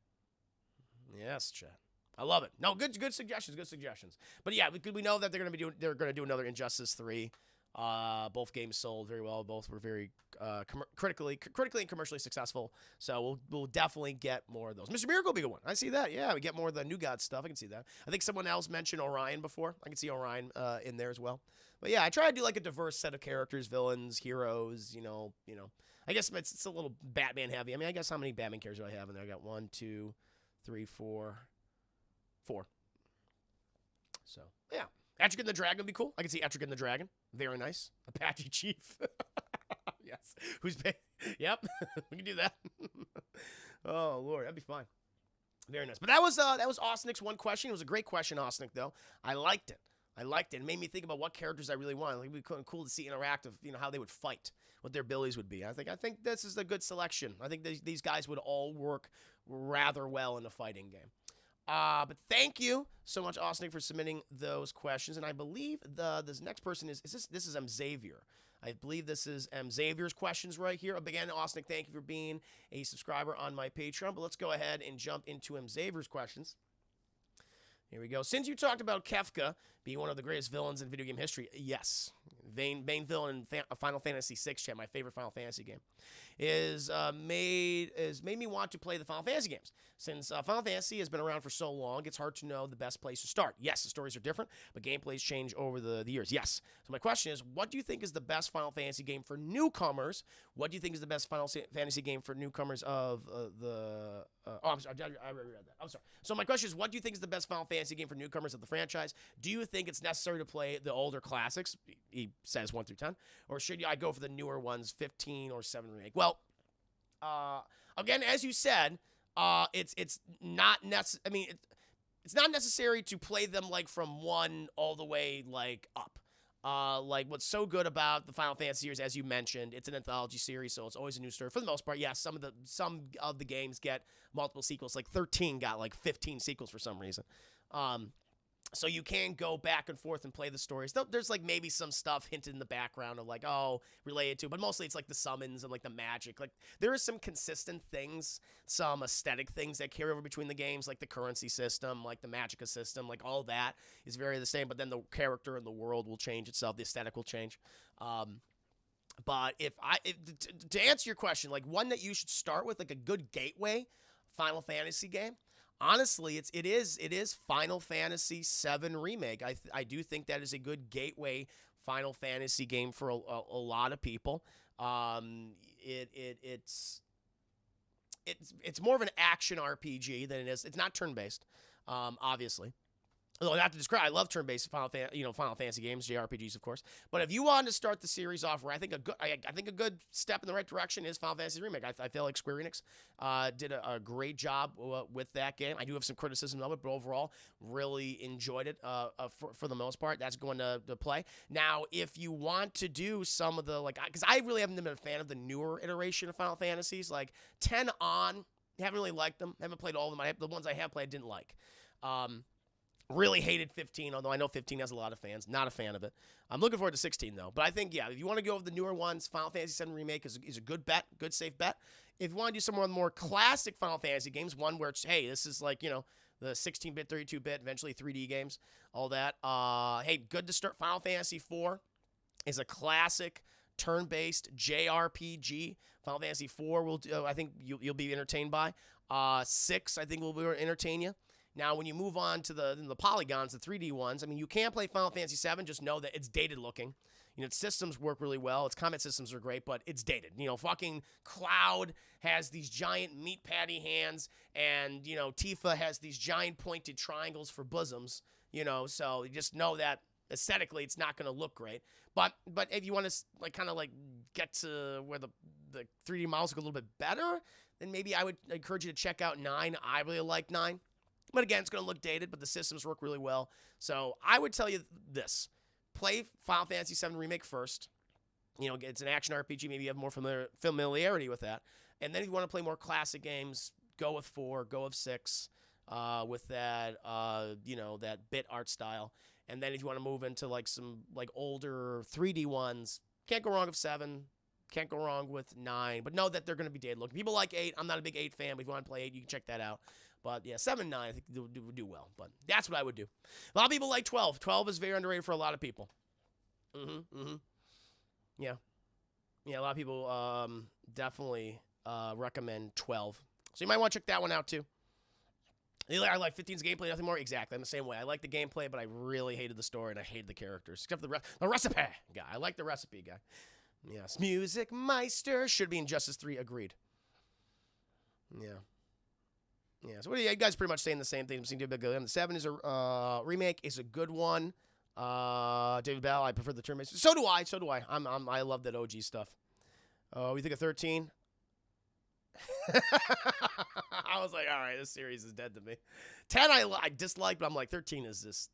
Yes, chat. I love it. No, good suggestions. Good suggestions. But yeah, we know that they're gonna do another Injustice 3. Both games sold very well. Both were very critically and commercially successful. So we'll definitely get more of those. Mr. Miracle will be a good one. I see that. Yeah, we get more of the New God stuff. I can see that. I think someone else mentioned Orion before. I can see Orion in there as well. But yeah, I try to do like a diverse set of characters, villains, heroes. You know. I guess it's a little Batman heavy. I mean, I guess how many Batman characters do I have in there? I got 1, 2, 3, 4. So yeah. Etrigan the Dragon would be cool. I can see Etrigan the Dragon. Very nice. Apache Chief. Yes. Yep. We can do that. Oh, Lord. That'd be fine. Very nice. But that was Osnick's one question. It was a great question, Osnick, though. I liked it. It made me think about what characters I really want. Like, it'd be cool to see interactive, how they would fight, what their abilities would be. I think this is a good selection. I think these guys would all work rather well in a fighting game. But thank you so much, Osnick, for submitting those questions. And I believe this next person is this is Xavier. I believe this is Xaviers Questions right here. Again, Osnick, thank you for being a subscriber on my Patreon. But let's go ahead and jump into Xaviers Questions. Here we go. Since you talked about Kefka being one of the greatest villains in video game history, yes. Main villain in Final Fantasy VI, chat, my favorite Final Fantasy game, is made me want to play the Final Fantasy games. Since Final Fantasy has been around for so long, it's hard to know the best place to start. Yes, the stories are different, but gameplays change over the years. Yes. So my question is, what do you think is the best Final Fantasy game for newcomers? What do you think is the best Final Fantasy game for newcomers of I'm sorry, I already read that. I'm sorry. So my question is, what do you think is the best Final Fantasy game for newcomers of the franchise? Do you think it's necessary to play the older classics? He says 1 through 10, or should I go for the newer ones, 15 or 7 remake? Well, again, as you said, it's not it's not necessary to play them like from 1 all the way like up. Like what's so good about the Final Fantasy series, as you mentioned, it's an anthology series, so it's always a new story. For the most part, yes, some of the games get multiple sequels. Like 13 got like 15 sequels for some reason. So you can go back and forth and play the stories. There's like maybe some stuff hinted in the background of like, related to, but mostly it's like the summons and like the magic. Like there are some consistent things, some aesthetic things that carry over between the games, like the currency system, like the magicka system, like all that is very the same, but then the character and the world will change itself. The aesthetic will change. But to answer your question, like one that you should start with, like a good gateway Final Fantasy game, honestly, it is Final Fantasy VII Remake. I do think that is a good gateway Final Fantasy game for a lot of people. It's more of an action RPG than it is. It's not turn based, obviously. Although I have to describe, I love turn-based Final Fantasy games, JRPGs, of course. But if you wanted to start the series off, where I think a good step in the right direction is Final Fantasy Remake. I feel like Square Enix did a great job with that game. I do have some criticism of it, but overall, really enjoyed it for the most part. That's going to play. Now, if you want to do some of the because I really haven't been a fan of the newer iteration of Final Fantasies, like 10 on, haven't really liked them. Haven't played all of them. The ones I have played, I didn't like. Really hated 15, although I know 15 has a lot of fans. Not a fan of it. I'm looking forward to 16, though. But I think, yeah, if you want to go with the newer ones, Final Fantasy VII Remake is a good bet, good safe bet. If you want to do some more classic Final Fantasy games, one where it's, hey, this is like, the 16-bit, 32-bit, eventually 3D games, all that. Hey, good to start. Final Fantasy IV is a classic turn-based JRPG. Final Fantasy IV, I think you'll be entertained by. 6, I think, will entertain you. Now, when you move on to the polygons, the 3D ones, I mean, you can play Final Fantasy VII. Just know that it's dated looking. Its systems work really well. Its combat systems are great, but it's dated. Fucking Cloud has these giant meat patty hands, and, Tifa has these giant pointed triangles for bosoms, so you just know that aesthetically it's not going to look great. But if you want to, get to where the 3D models look a little bit better, then maybe I would encourage you to check out 9. I really like 9. But again, it's going to look dated, but the systems work really well. So I would tell you this. Play Final Fantasy VII Remake first. It's an action RPG. Maybe you have more familiarity with that. And then if you want to play more classic games, go with 4, go with 6, with that, that bit art style. And then if you want to move into some older 3D ones, can't go wrong with 7. Can't go wrong with 9. But know that they're going to be dated looking. People like 8. I'm not a big 8 fan, but if you want to play 8, you can check that out. But yeah, 7 and 9, I think would do well. But that's what I would do. A lot of people like 12. 12 is very underrated for a lot of people. Yeah. Yeah, a lot of people definitely recommend 12. So you might want to check that one out too. I like 15's gameplay, nothing more. Exactly, I'm the same way. I like the gameplay, but I really hated the story and I hated the characters. Except for the recipe guy. I like the recipe guy. Yes, Music Meister should be in Justice 3. Agreed. Yeah. Yeah, so you guys pretty much saying the same thing. The 7 is a remake. It's a good one. David Bell, I prefer the turn-based. So do I. I love that OG stuff. We think of 13? I was like, all right, this series is dead to me. 10 I dislike, but I'm like, 13 is just...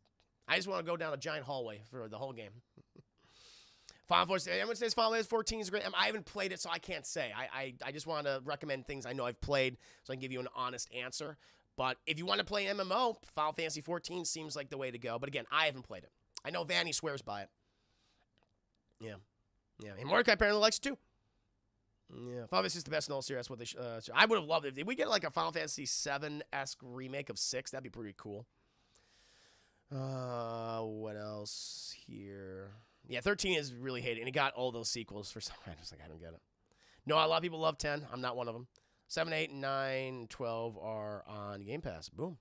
I just want to go down a giant hallway for the whole game. Final Fantasy, everyone says Final Fantasy 14 is great. I haven't played it, so I can't say. I just want to recommend things I know I've played so I can give you an honest answer. But if you want to play MMO, Final Fantasy 14 seems like the way to go. But again, I haven't played it. I know Vanny swears by it. Yeah. And Mordecai apparently likes it too. Yeah, Final Fantasy is the best in all series. That's what they I would have loved it. If we get a Final Fantasy 7-esque remake of 6, that'd be pretty cool. What else here? Yeah, 13 is really hated, and it got all those sequels for some reason. I don't get it. No, a lot of people love 10. I'm not one of them. 7, 8, 9, 12 are on Game Pass. Boom.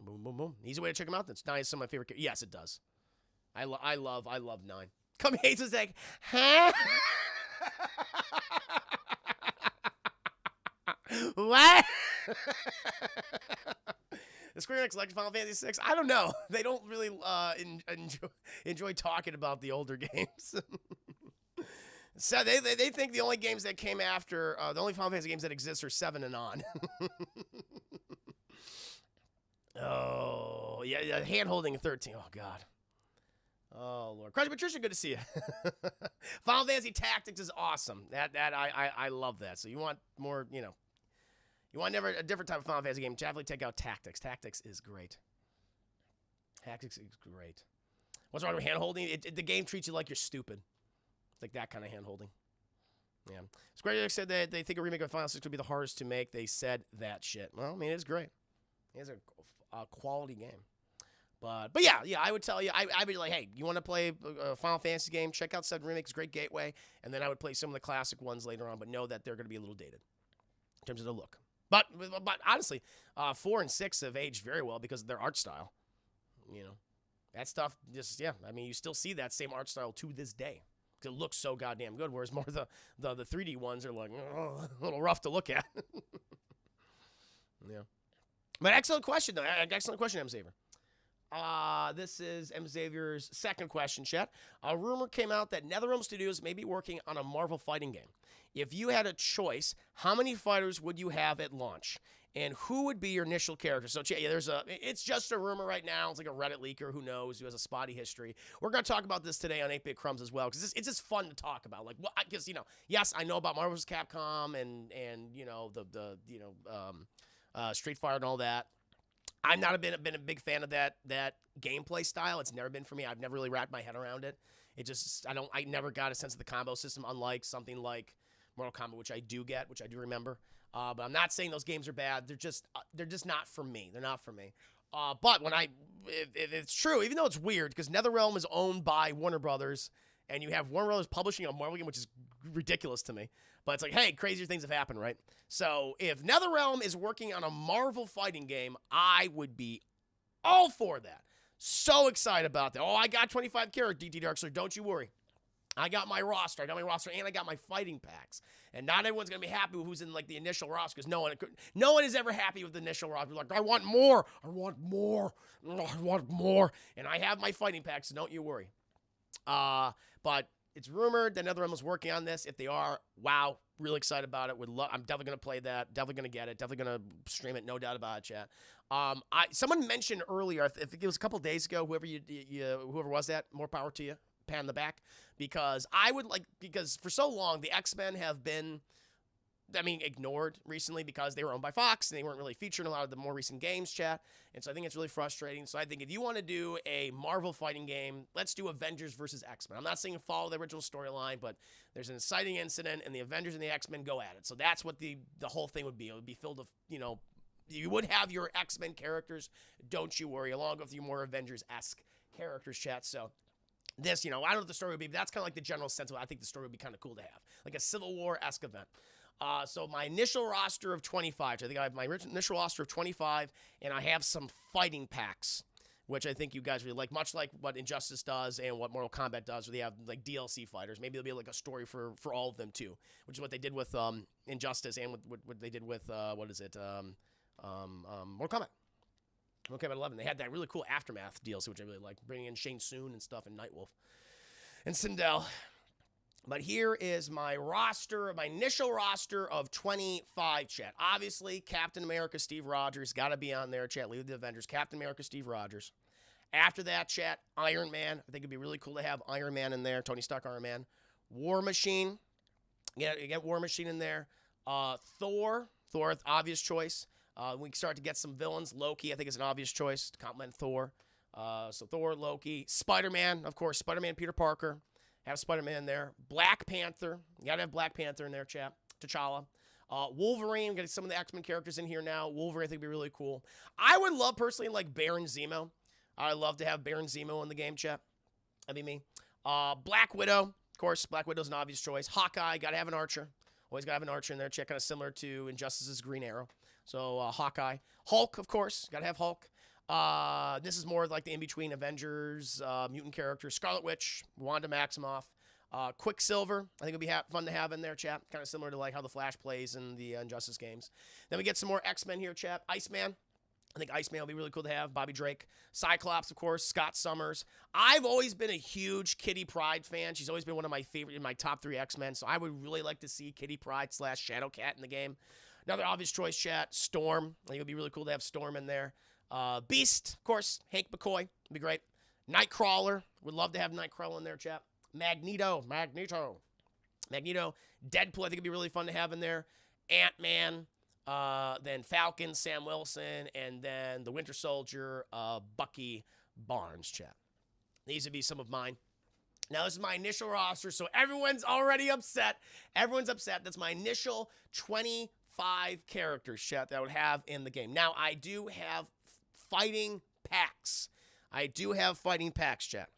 Boom. Easy way to check them out. That's 9 is some of my favorite. Yes, it does. I love 9. Come Hazel's like, huh? What? The Square Enix like Final Fantasy 6? I don't know. They don't really enjoy talking about the older games. So they think the only games that came after, the only Final Fantasy games that exist are 7 and on. Oh, yeah, hand-holding 13. Oh, God. Oh, Lord. Crush Patricia, good to see you. Final Fantasy Tactics is awesome. I love that. So you want more, you want a different type of Final Fantasy game, definitely take out Tactics. Tactics is great. What's wrong with hand-holding? The game treats you like you're stupid. It's like that kind of hand-holding. Yeah. Square Enix said that they think a remake of Final 6 would be the hardest to make. They said that shit. Well, I mean, it's great. It's a quality game. But yeah, I would tell you, I'd be like, hey, you want to play a Final Fantasy game? Check out 7 Remake. It's a great gateway. And then I would play some of the classic ones later on, but know that they're going to be a little dated in terms of the look. But honestly, 4 and 6 have aged very well because of their art style. You know, that stuff just, yeah. I mean, you still see that same art style to this day. It looks so goddamn good, whereas more the 3D ones are like a little rough to look at. Yeah. But excellent question, though. Excellent question, M. Xavier. This is M. Xavier's second question, chat. A rumor came out that NetherRealm Studios may be working on a Marvel fighting game. If you had a choice, how many fighters would you have at launch? And who would be your initial character? So, yeah, it's just a rumor right now. It's like a Reddit leaker, who knows, who has a spotty history. We're going to talk about this today on 8-Bit Crumbs as well, because it's just fun to talk about. Like, well, because, you know, yes, I know about Marvel vs. Capcom and you know, Street Fighter and all that. I've not been a big fan of that gameplay style. It's never been for me. I've never really wrapped my head around it. I never got a sense of the combo system, unlike something like Mortal Kombat, which I do remember. But I'm not saying those games are bad. They're just not for me. They're not for me. But if it's true, even though it's weird, because NetherRealm is owned by Warner Brothers, and you have Warner Brothers publishing a Marvel game, which is ridiculous to me. But it's like, hey, crazier things have happened, right? So if NetherRealm is working on a Marvel fighting game, I would be all for that. So excited about that. Oh, I got 25 characters, DT Darkslayer. Don't you worry. I got my roster, and I got my fighting packs. And not everyone's going to be happy with who's in, like, the initial roster, because no one is ever happy with the initial roster. They're like, I want more. I want more. I want more. And I have my fighting packs, so don't you worry. But it's rumored that NetherRealm is working on this. If they are, wow, really excited about it. I'm definitely going to play that. Definitely going to get it. Definitely going to stream it. No doubt about it, chat. Someone mentioned earlier, I think it was a couple days ago, whoever was that, more power to you. Pat on the back, because for so long the X-Men have been, ignored recently because they were owned by Fox and they weren't really featured in a lot of the more recent games, chat. And so I think it's really frustrating. So I think if you want to do a Marvel fighting game, let's do Avengers versus X-Men. I'm not saying follow the original storyline, but there's an inciting incident and the Avengers and the X-Men go at it. So that's what the whole thing would be. It would be filled with, you would have your X-Men characters, don't you worry, along with your more Avengers-esque characters, chat. So this, I don't know what the story would be, but that's kind of like the general sense of it. I think the story would be kind of cool to have, like a Civil War-esque event. So my initial roster of 25, so I think I have my initial roster of 25, and I have some fighting packs, which I think you guys really like, much like what Injustice does and what Mortal Kombat does, where they have like DLC fighters. Maybe there'll be like a story for all of them too, which is what they did with Injustice and what they did with Mortal Kombat. Okay, but 11. They had that really cool Aftermath DLC, which I really like, bringing in Shang Tsung and stuff, and Nightwolf, and Sindel. But here is my initial roster of 25, chat. Obviously, Captain America, Steve Rogers, got to be on there, chat. Lead the Avengers, Captain America, Steve Rogers. After that, chat, Iron Man. I think it'd be really cool to have Iron Man in there, Tony Stark, Iron Man. War Machine. You get War Machine in there. Thor, obvious choice. We can start to get some villains. Loki, I think, is an obvious choice to complement Thor. So Thor, Loki. Spider-Man, of course. Spider-Man, Peter Parker. Have Spider-Man in there. Black Panther. You got to have Black Panther in there, chap. T'Challa. Wolverine. Getting some of the X-Men characters in here now. Wolverine, I think, would be really cool. I would love, personally, like Baron Zemo. I'd love to have Baron Zemo in the game, chap. That'd be me. Black Widow. Of course, Black Widow's an obvious choice. Hawkeye. Got to have an Archer. Always got to have an Archer in there, chat. Kind of similar to Injustice's Green Arrow. So, Hawkeye. Hulk, of course. Got to have Hulk. This is more like the in-between Avengers, mutant characters. Scarlet Witch, Wanda Maximoff. Quicksilver, I think it'd be fun to have in there, chap. Kind of similar to like how the Flash plays in the Injustice games. Then we get some more X-Men here, chap. Iceman. I think Iceman will be really cool to have. Bobby Drake. Cyclops, of course. Scott Summers. I've always been a huge Kitty Pryde fan. She's always been one of my favorite in my top 3 X-Men. So I would really like to see Kitty Pryde / Shadowcat in the game. Another obvious choice, chat. Storm. I think it would be really cool to have Storm in there. Beast, of course. Hank McCoy. Would be great. Nightcrawler. Would love to have Nightcrawler in there, chap. Magneto. Deadpool, I think it'd be really fun to have in there. Ant-Man. Then Falcon, Sam Wilson. And then the Winter Soldier, Bucky Barnes, chat. These would be some of mine. Now, this is my initial roster, so everyone's already upset. Everyone's upset. That's my initial 25 characters, chat, that I would have in the game. Now, I do have fighting packs. Chat.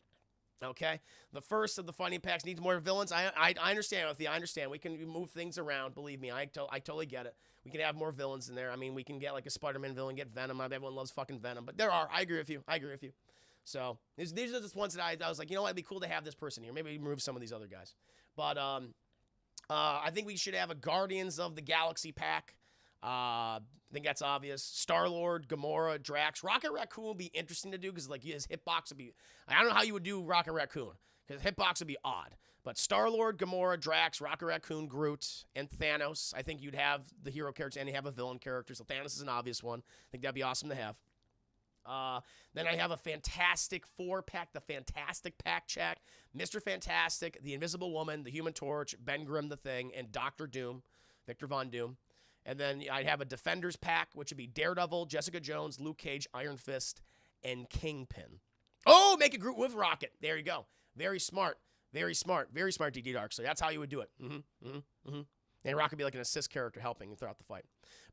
Okay, the first of the fighting packs needs more villains. I understand with you. I understand. We can move things around. Believe me, I totally get it. We can have more villains in there. I mean, we can get like a Spider-Man villain, get Venom. Everyone loves fucking Venom, but there are. I agree with you. I agree with you. So these are just ones that I was like, you know what, it'd be cool to have this person here. Maybe we remove some of these other guys. But I think we should have a Guardians of the Galaxy pack. I think that's obvious. Star-Lord, Gamora, Drax. Rocket Raccoon would be interesting to do because like his hitbox would be... I don't know how you would do Rocket Raccoon because hitbox would be odd. But Star-Lord, Gamora, Drax, Rocket Raccoon, Groot, and Thanos. I think you'd have the hero characters and you have a villain character. So Thanos is an obvious one. I think that'd be awesome to have. Then I have a Fantastic Four-pack, the Fantastic Pack check. Mr. Fantastic, the Invisible Woman, the Human Torch, Ben Grimm the Thing, and Dr. Doom, Victor Von Doom. And then I'd have a Defenders pack, which would be Daredevil, Jessica Jones, Luke Cage, Iron Fist, and Kingpin. Oh, make a group with Rocket. There you go. Very smart. Very smart. Very smart, DD Dark. So that's how you would do it. And Rocket would be like an assist character helping throughout the fight.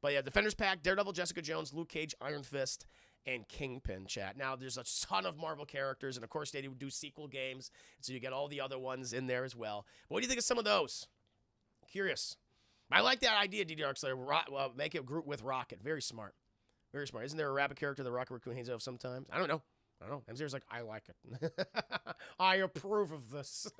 But yeah, Defenders pack, Daredevil, Jessica Jones, Luke Cage, Iron Fist, and Kingpin, chat. Now, there's a ton of Marvel characters, and of course, they do sequel games, so you get all the other ones in there as well. But what do you think of some of those? Curious. I like that idea, DDR Slayer. Make it group with Rocket. Very smart. Very smart. Isn't there a rabbit character that Rocket Raccoon hangs out sometimes? I don't know. MZ's like, I like it. I approve of this.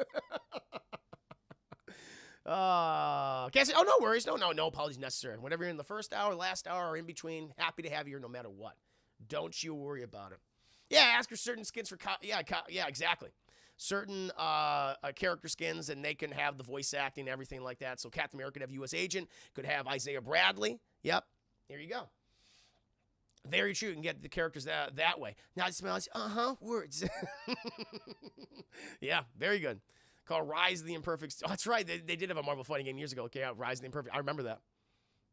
Can't say, oh, no worries. No apologies necessary. Whenever you're in the first hour, last hour, or in between, happy to have you here no matter what. Don't you worry about it. Yeah, ask her certain skins for, yeah, exactly. Certain character skins, and they can have the voice acting and everything like that. So Captain America could have U.S. Agent, could have Isaiah Bradley. Yep, here you go. Very true. You can get the characters that way. Now it smells, words. Yeah, very good. Called Rise of the Imperfect. Oh, that's right. They did have a Marvel fighting game years ago. Okay, Rise of the Imperfect. I remember that.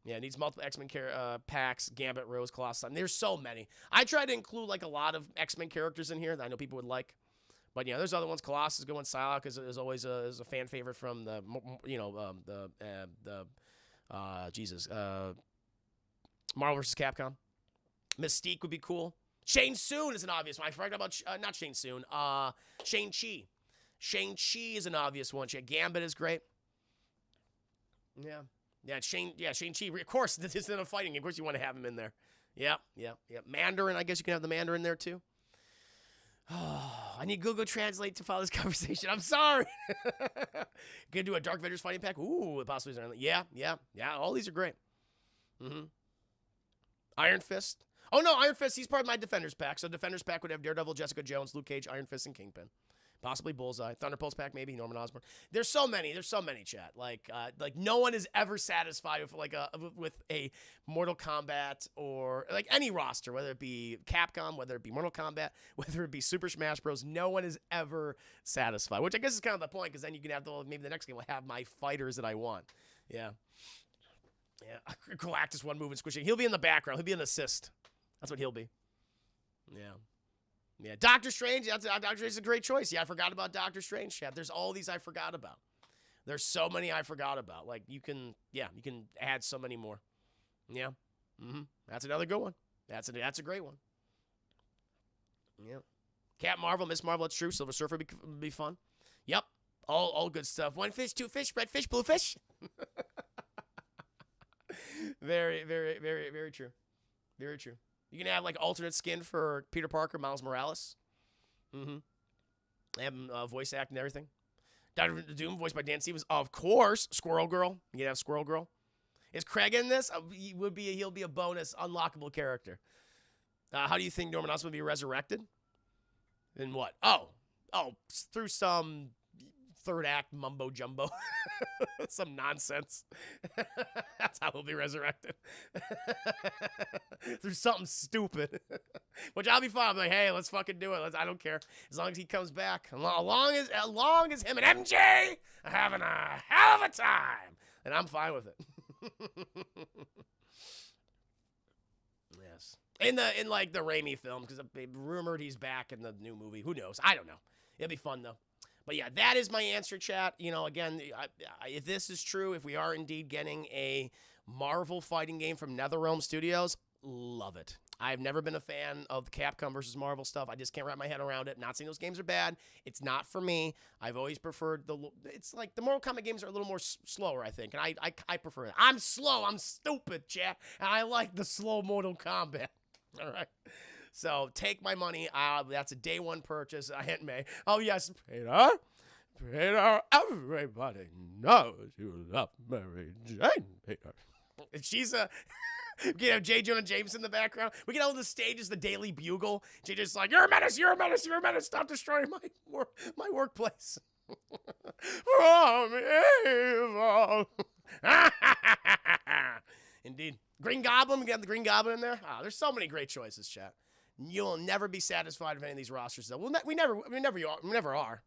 Yeah, it needs multiple X-Men packs, Gambit, Rose, Colossus. There's so many. I tried to include like a lot of X-Men characters in here that I know people would like. But yeah, there's other ones. Colossus, good one. Psylocke is always a fan favorite from the Marvel vs. Capcom. Mystique would be cool. Shang Tsung is an obvious one. I forgot about not Shang Tsung. Shang-Chi. Shang-Chi is an obvious one. Gambit is great. Yeah, Shang-Chi. Of course, this isn't a fighting game. Of course, you want to have him in there. Yep. Mandarin, I guess you can have the Mandarin there too. Oh, I need Google Translate to follow this conversation. I'm sorry. Gonna do a Dark Avengers fighting pack? Ooh, possibly. Yeah. All these are great. Iron Fist. Oh, no, Iron Fist, he's part of my Defenders pack. So Defenders pack would have Daredevil, Jessica Jones, Luke Cage, Iron Fist, and Kingpin. Possibly Bullseye. Thunderbolts pack, maybe. Norman Osborn. There's so many, chat. Like no one is ever satisfied with a Mortal Kombat or like any roster, whether it be Capcom, whether it be Mortal Kombat, whether it be Super Smash Bros. No one is ever satisfied, which I guess is kind of the point, because then you can have maybe the next game will have my fighters that I want. Yeah. Galactus one move and squishing. He'll be in the background. He'll be an assist. That's what he'll be. Yeah. Doctor Strange. Doctor Strange is a great choice. Yeah, I forgot about Doctor Strange, chat. There's all these I forgot about. There's so many I forgot about. Like, you can add so many more. Yeah. That's another good one. That's a great one. Yeah. Cat Marvel, Miss Marvel, it's true. Silver Surfer would be fun. Yep. All good stuff. One fish, two fish, red fish, blue fish. Very, very, very, very true. Very true. You can have like alternate skin for Peter Parker, Miles Morales. Have voice acting and everything. Dr. Doom, voiced by Dan Stevens. Of course, Squirrel Girl. You can have Squirrel Girl. Is Craig in this? He'll be a bonus unlockable character. How do you think Norman Osborn will be resurrected? In what? Oh, through some third act mumbo jumbo. Some nonsense. That's how he'll be resurrected. Through something stupid. Which I'll be fine. I'm like, hey, let's fucking do it. I don't care. As long as he comes back. As long as him and MJ are having a hell of a time. And I'm fine with it. Yes. In like the Raimi film, because they rumored he's back in the new movie. Who knows? I don't know. It'll be fun though. But yeah, that is my answer, chat. You know, again, if this is true, if we are indeed getting a Marvel fighting game from NetherRealm Studios, love it. I've never been a fan of the Capcom versus Marvel stuff. I just can't wrap my head around it. Not saying those games are bad. It's not for me. I've always preferred it's like the Mortal Kombat games are a little more slower, I think, and I prefer it. I'm slow. I'm stupid, chat, and I like the slow Mortal Kombat. All right. So take my money. That's a day one purchase. Aunt May. Oh yes, Peter. Peter, everybody knows you love Mary Jane, Peter. She's a. We can have J. Jonah James in the background. We can hold the stage as the Daily Bugle. J. just like, you're a menace, you're a menace, you're a menace. Stop destroying my workplace. From evil. Indeed. Green Goblin. We can have the Green Goblin in there. There's so many great choices, chat. You'll never be satisfied with any of these rosters, though. We never are.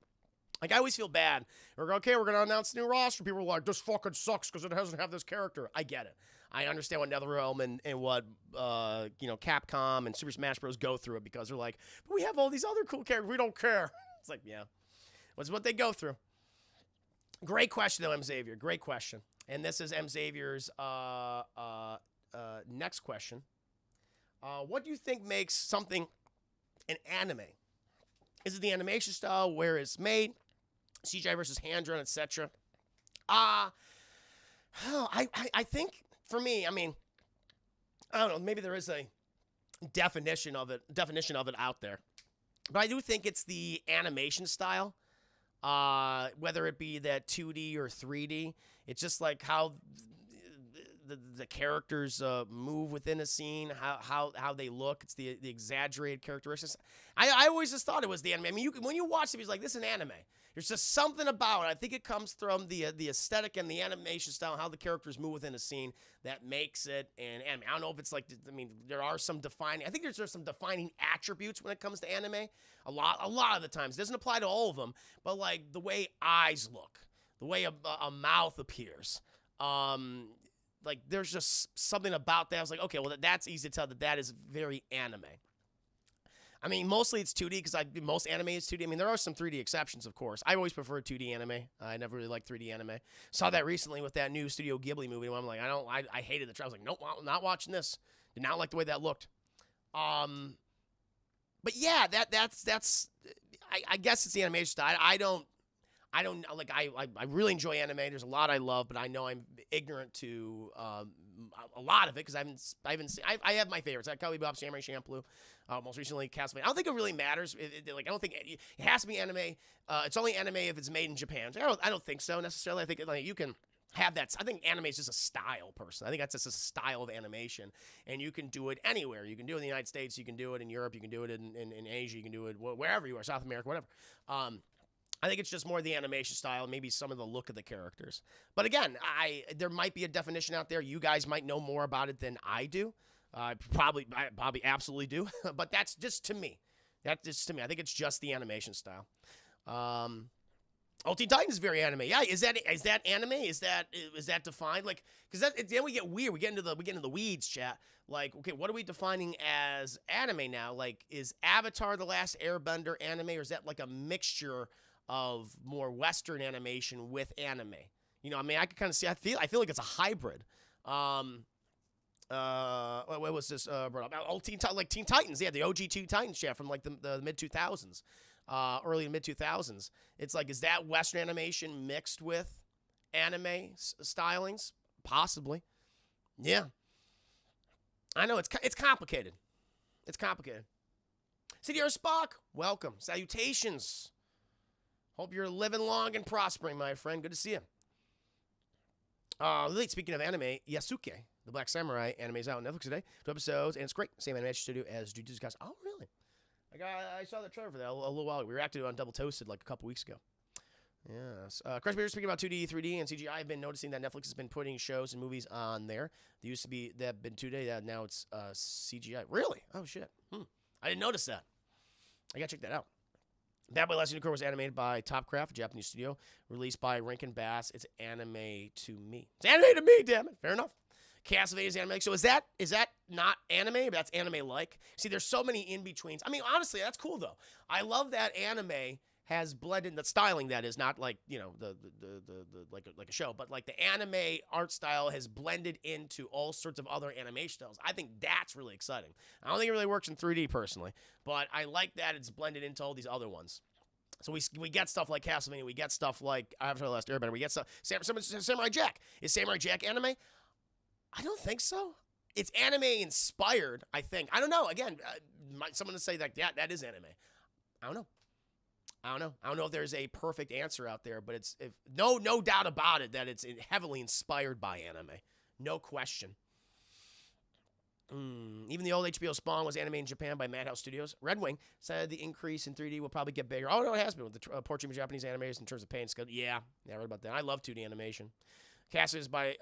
Like, I always feel bad. We're going to announce a new roster. People are like, this fucking sucks because it doesn't have this character. I get it. I understand what NetherRealm and what, Capcom and Super Smash Bros. Go through it because they're like, but we have all these other cool characters. We don't care. It's like, yeah. That's what they go through. Great question, though, M. Xavier. Great question. And this is M. Xavier's next question. What do you think makes something an anime? Is it the animation style, where it's made, CGI versus hand-drawn, etc.? I think, for me, I mean, I don't know, maybe there is a definition of it out there. But I do think it's the animation style, whether it be that 2D or 3D. It's just like how the characters move within a scene, how they look. It's the exaggerated characteristics. I always just thought it was the anime. I mean, when you watch it, it's like, this is an anime. There's just something about it. I think it comes from the aesthetic and the animation style, how the characters move within a scene that makes it an anime. I don't know if it's like, I mean, there are some defining, I think there's some defining attributes when it comes to anime. A lot of the times. It doesn't apply to all of them, but like the way eyes look, the way a mouth appears, like there's just something about that. I was like, okay, well that's easy to tell that is very anime. I mean, mostly it's 2D because most anime is 2D. I mean, there are some 3D exceptions, of course. I always prefer 2D anime. I never really liked 3D anime. Saw that recently with that new Studio Ghibli movie. Where I'm like, I hated the trailer. I was like, nope, I'm not watching this. Did not like the way that looked. But yeah, that's. I guess it's the animation style. I don't like. I really enjoy anime. There's a lot I love, but I know I'm ignorant to a lot of it because I haven't seen. I have my favorites. Like Cowboy Bebop, Samurai Champloo. Most recently, Castlevania. I don't think it really matters. Like I don't think it has to be anime. It's only anime if it's made in Japan. I don't think so necessarily. I think like you can have that. I think anime is just a style, person. I think that's just a style of animation, and you can do it anywhere. You can do it in the United States. You can do it in Europe. You can do it in Asia. You can do it wherever you are, South America, whatever. I think it's just more the animation style, maybe some of the look of the characters. But again, there might be a definition out there. You guys might know more about it than I do. I probably absolutely do. But that's just to me. That's just to me. I think it's just the animation style. Teen Titans is very anime. Yeah, is that anime? Is that defined? Like, because then we get weird. We get into the weeds, chat. Like, okay, what are we defining as anime now? Like, is Avatar: The Last Airbender anime, or is that like a mixture of more Western animation with anime? You know, I mean, I can kind of see. I feel like it's a hybrid. What was this brought up? Teen Titans. Yeah, the OG Teen Titans, chat, from like the mid 2000s. Early to mid 2000s. It's like, is that Western animation mixed with anime stylings? Possibly. Yeah. I know it's complicated. It's complicated. CDR Spock, welcome. Salutations. Hope you're living long and prospering, my friend. Good to see you. Speaking of anime, Yasuke, the Black Samurai anime, is out on Netflix today. 2 episodes, and it's great. Same animation studio as Jujutsu Kaisen. Oh, really? I saw the trailer for that a little while ago. We reacted on Double Toasted like a couple weeks ago. Yes. Chris Beer, speaking about 2D, 3D, and CGI, I've been noticing that Netflix has been putting shows and movies on there. They used to be, that have been 2D, now it's CGI. Really? Oh, shit. I didn't notice that. I gotta check that out. Bad Boy Last Unicorn was animated by Topcraft, a Japanese studio, released by Rankin Bass. It's anime to me. It's anime to me, damn it. Fair enough. Castlevania is anime. So is that not anime? But that's anime-like. See, there's so many in-betweens. I mean, honestly, that's cool, though. I love that anime has blended the styling, that is not like, you know, the like a show, but like the anime art style has blended into all sorts of other animation styles. I think that's really exciting. I don't think it really works in 3D personally, but I like that it's blended into all these other ones. So we get stuff like Castlevania, we get stuff like Avatar: The Last Airbender, we get stuff Samurai Jack. Is Samurai Jack anime? I don't think so. It's anime inspired, I think. I don't know. Again, someone to say that that is anime. I don't know. I don't know if there's a perfect answer out there, but it's no doubt about it that it's heavily inspired by anime. No question. Even the old HBO Spawn was animated in Japan by Madhouse Studios. Red Wing said the increase in 3D will probably get bigger. Oh, no, it has been with the portraying of Japanese animators in terms of pay and skill. Yeah, I read about that. I love 2D animation. Cast is by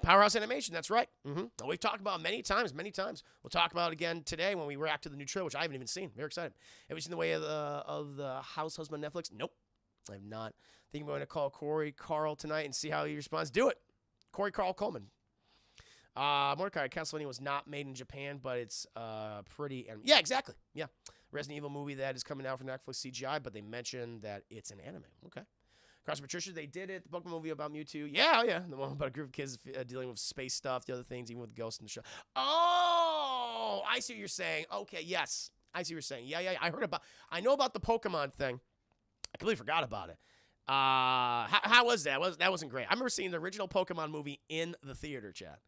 Powerhouse Animation. That's right. We've talked about it many times. We'll talk about it again today when we react to the new trailer, which I haven't even seen. Very excited. Have you seen The Way of the House Husband on Netflix? Nope, I have not. I think I'm going to call Corey Carl tonight and see how he responds. Do it. Corey Carl Coleman. Mordecai, Castlevania was not made in Japan, but it's pretty. Yeah, exactly. Yeah. Resident Evil movie that is coming out from Netflix CGI, but they mentioned that it's an anime. Okay. Cross Patricia, they did it. The Pokemon movie about Mewtwo. Yeah, the one about a group of kids dealing with space stuff, the other things, even with ghosts in the show. Oh, I see what you're saying. Okay, yes. I see what you're saying. Yeah. I know about the Pokemon thing. I completely forgot about it. How was that? That wasn't great. I remember seeing the original Pokemon movie in the theater, chat.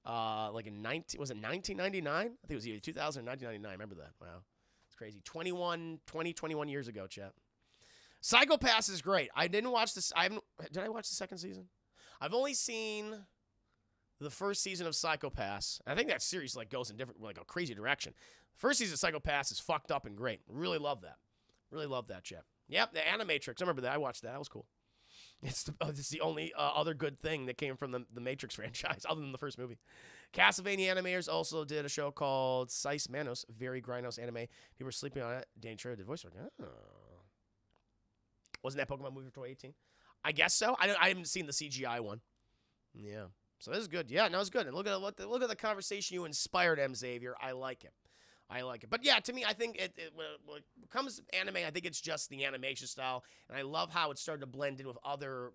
Like in 1999? I think it was either 2000 or 1999. I remember that. Wow. It's crazy. 21 years ago, chat. Psycho Pass is great. I didn't watch this. Did I watch the second season? I've only seen the first season of Psycho Pass. I think that series like goes in a crazy direction. First season of Psycho Pass is fucked up and great. Really love that. Really love that, chat. Yep, the Animatrix. I remember that. I watched that. That was cool. It's the only other good thing that came from the Matrix franchise, other than the first movie. Castlevania animators also did a show called Sice Manos, very grindhouse anime. People were sleeping on it. Danny Trejo did voice work. Oh. Wasn't that Pokemon movie for 2018? I guess so. I haven't seen the CGI one. Yeah. So this is good. Yeah, no, it's good. And look at the conversation you inspired, M. Xavier. I like it. But yeah, to me, I think when it comes to anime, I think it's just the animation style, and I love how it started to blend in with other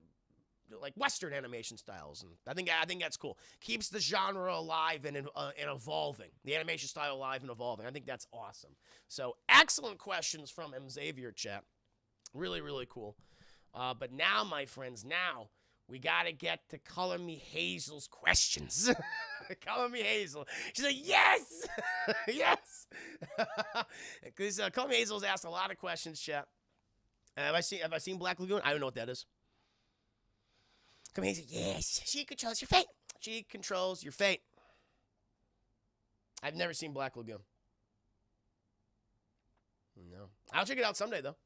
like Western animation styles, and I think that's cool. Keeps the genre alive and evolving. The animation style alive and evolving. I think that's awesome. So excellent questions from M. Xavier, chat. Really, really cool. But now, my friends, we got to get to Color Me Hazel's questions. Color Me Hazel. She's like, yes! Yes! Because Color Me Hazel's asked a lot of questions, chat. Have I seen Black Lagoon? I don't know what that is. Color Me Hazel, yes. She controls your fate. She controls your fate. I've never seen Black Lagoon. No. I'll check it out someday, though.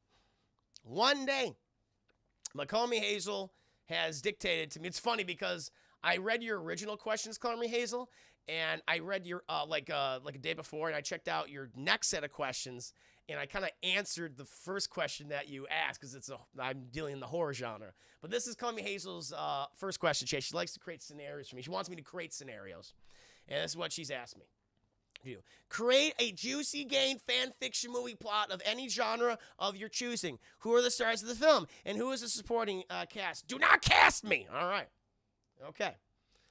One day. But Color Me Hazel has dictated to me. It's funny because I read your original questions, Color Me Hazel, and I read your like a day before, and I checked out your next set of questions, and I kind of answered the first question that you asked because I'm dealing in the horror genre. But this is Color Me Hazel's first question. She likes to create scenarios for me. She wants me to create scenarios, and this is what she's asked me. Create a juicy game fan fiction movie plot of any genre of your choosing. Who are the stars of the film? And who is the supporting cast? Do not cast me! All right. Okay.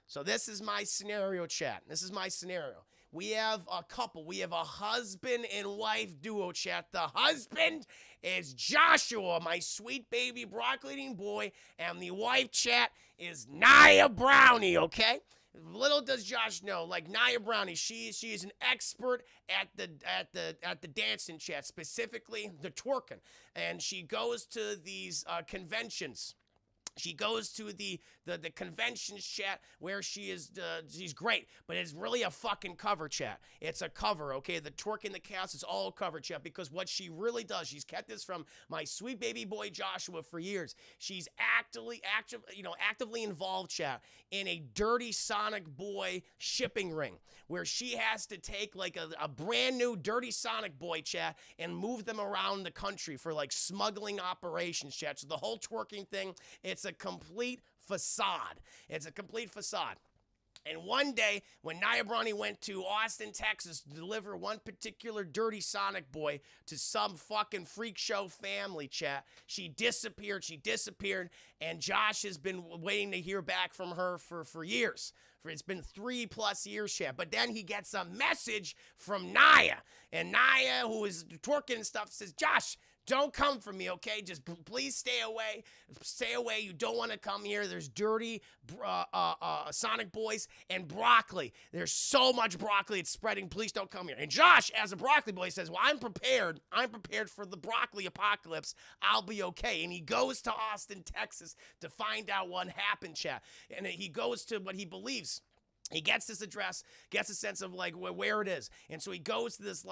So this is my scenario, chat. This is my scenario. We have a couple. We have a husband and wife duo, chat. The husband is Joshua, my sweet baby broccoli-eating boy. And the wife, chat, is Nia Brownie, okay? Little does Josh know, like Nia Brownie, she is an expert at the dancing, chat, specifically the twerking, and she goes to these conventions. She goes to the conventions, chat, where she's great, but it's really a fucking cover, chat. It's a cover, okay? The twerk in the cast is all cover, chat, because what she really does, she's kept this from my sweet baby boy Joshua for years. She's actively involved, chat, in a dirty Sonic Boy shipping ring, where she has to take like a brand new dirty Sonic Boy, chat, and move them around the country for like smuggling operations, chat. So the whole twerking thing, it's a complete facade. It's a complete facade. And one day, when Nia Bronny went to Austin, Texas to deliver one particular dirty Sonic boy to some fucking freak show family, chat, she disappeared, and Josh has been waiting to hear back from her for years. It's been 3+ years, chat. But then he gets a message from Nia, and Nia, who is twerking and stuff, says, Josh, don't come for me, okay? Just please stay away. Stay away. You don't want to come here. There's dirty Sonic boys and broccoli. There's so much broccoli. It's spreading. Please don't come here. And Josh, as a broccoli boy, says, well, I'm prepared. I'm prepared for the broccoli apocalypse. I'll be okay. And he goes to Austin, Texas to find out what happened, chat. And he goes to what he believes. He gets this address, gets a sense of like where it is. And so he goes to this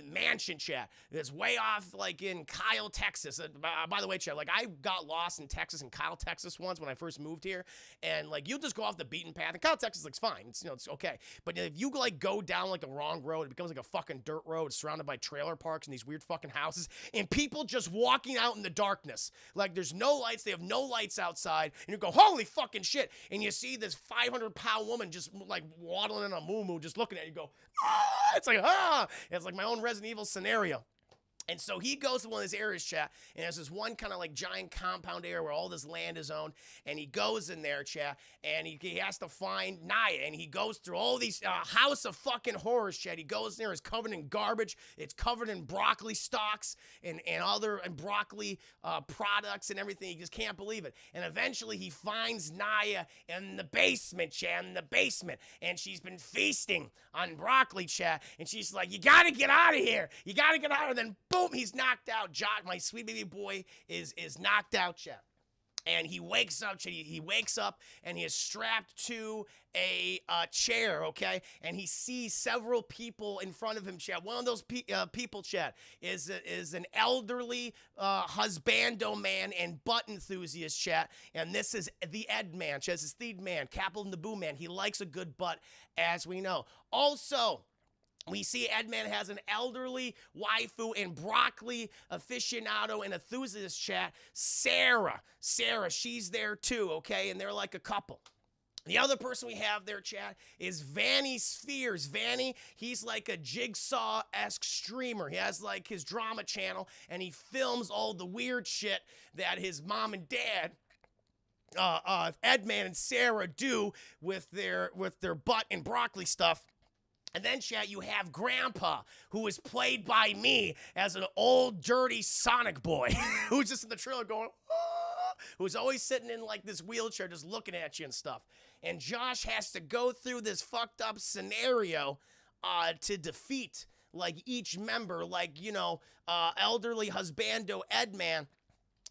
mansion, chat, that's way off like in Kyle, Texas. By the way, chat, like I got lost in Texas, in Kyle, Texas once when I first moved here. And like you'll just go off the beaten path. And Kyle, Texas looks fine. It's, it's okay. But if you like go down like the wrong road, it becomes like a fucking dirt road surrounded by trailer parks and these weird fucking houses and people just walking out in the darkness. Like there's no lights. They have no lights outside. And you go, holy fucking shit. And you see this 500-pound woman just like waddling in a moo-moo, just looking at you, go, ah! It's like, ah! It's like my own Resident Evil scenario. And so he goes to one of these areas, chat, and there's this one kind of like giant compound area where all this land is owned, and he goes in there, chat, and he has to find Nia, and he goes through all these house of fucking horrors, chat. He goes there, it's covered in garbage, it's covered in broccoli stalks and broccoli products and everything. He just can't believe it. And eventually he finds Nia in the basement, chat, and she's been feasting on broccoli, chat, and she's like, you gotta get out of here. You gotta get out of there. Then boom, he's knocked out. Josh, my sweet baby boy, is knocked out, chat. And he wakes up, he wakes up, and he is strapped to a chair, okay? And he sees several people in front of him, chat. One of those people, chat, is an elderly husbando man and butt enthusiast, chat. And this is the Ed man, chat. This is the man, Capital Naboo man. He likes a good butt, as we know. Also, we see Edman has an elderly waifu and broccoli aficionado and enthusiast, chat. Sarah, she's there too, okay? And they're like a couple. The other person we have there, chat, is Vanny Spheres. Vanny, he's like a Jigsaw-esque streamer. He has like his drama channel, and he films all the weird shit that his mom and dad Edman and Sarah do with their butt and broccoli stuff. And then, chat, you have Grandpa, who is played by me as an old, dirty Sonic boy, who's just in the trailer going, ah, who's always sitting in, like, this wheelchair just looking at you and stuff. And Josh has to go through this fucked up scenario to defeat, like, each member, like, elderly husbando Edman.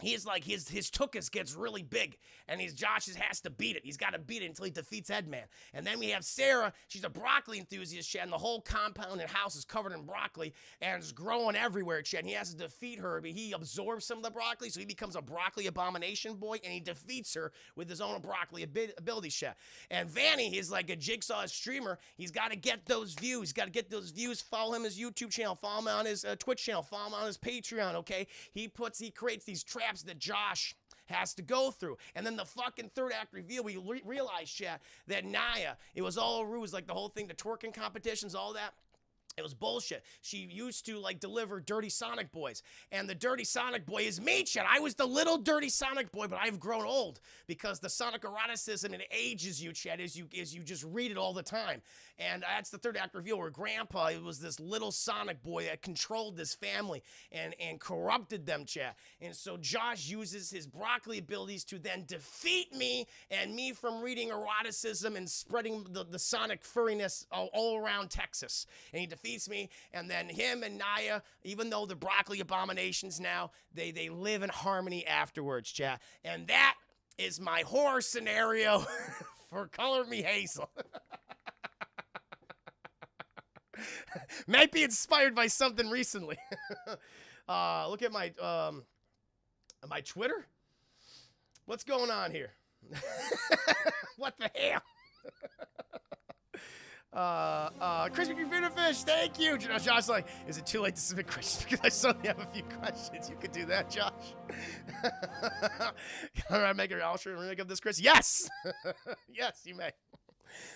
He's like, his tuchus gets really big, and Josh has to beat it. He's got to beat it until he defeats Edman. And then we have Sarah. She's a broccoli enthusiast, chat, and the whole compound and house is covered in broccoli, and it's growing everywhere, chat, and he has to defeat her. But he absorbs some of the broccoli, so he becomes a broccoli abomination boy, and he defeats her with his own broccoli abilities, chat. And Vanny is like a Jigsaw streamer. He's got to get those views. He's got to get those views. Follow him on his YouTube channel. Follow him on his Twitch channel. Follow him on his Patreon, okay? He creates these traps that Josh has to go through. And then the fucking third act reveal, we realize, chat, that Nia, it was all a ruse, like the whole thing, the twerking competitions, all that. It was bullshit. She used to, like, deliver dirty Sonic boys. And the dirty Sonic boy is me, chat. I was the little dirty Sonic boy, but I've grown old because the Sonic eroticism, it ages you, chat, as you just read it all the time. And that's the third act reveal where Grandpa, it was this little Sonic boy that controlled this family and corrupted them, chat. And so Josh uses his broccoli abilities to then defeat me and me from reading eroticism and spreading the Sonic furriness all around Texas. And he defeats me, and then him and Nia, even though the broccoli abominations now, they live in harmony afterwards, chat. And that is my horror scenario for Color Me Hazel. Might be inspired by something recently. Look at my Twitter. What's going on here? What the hell? Crispy Computer Fish, thank you. Josh's like, is it too late to submit questions? Because I suddenly have a few questions. You could do that, Josh. All right, make a remake of this, Chris. Yes! Yes, you may.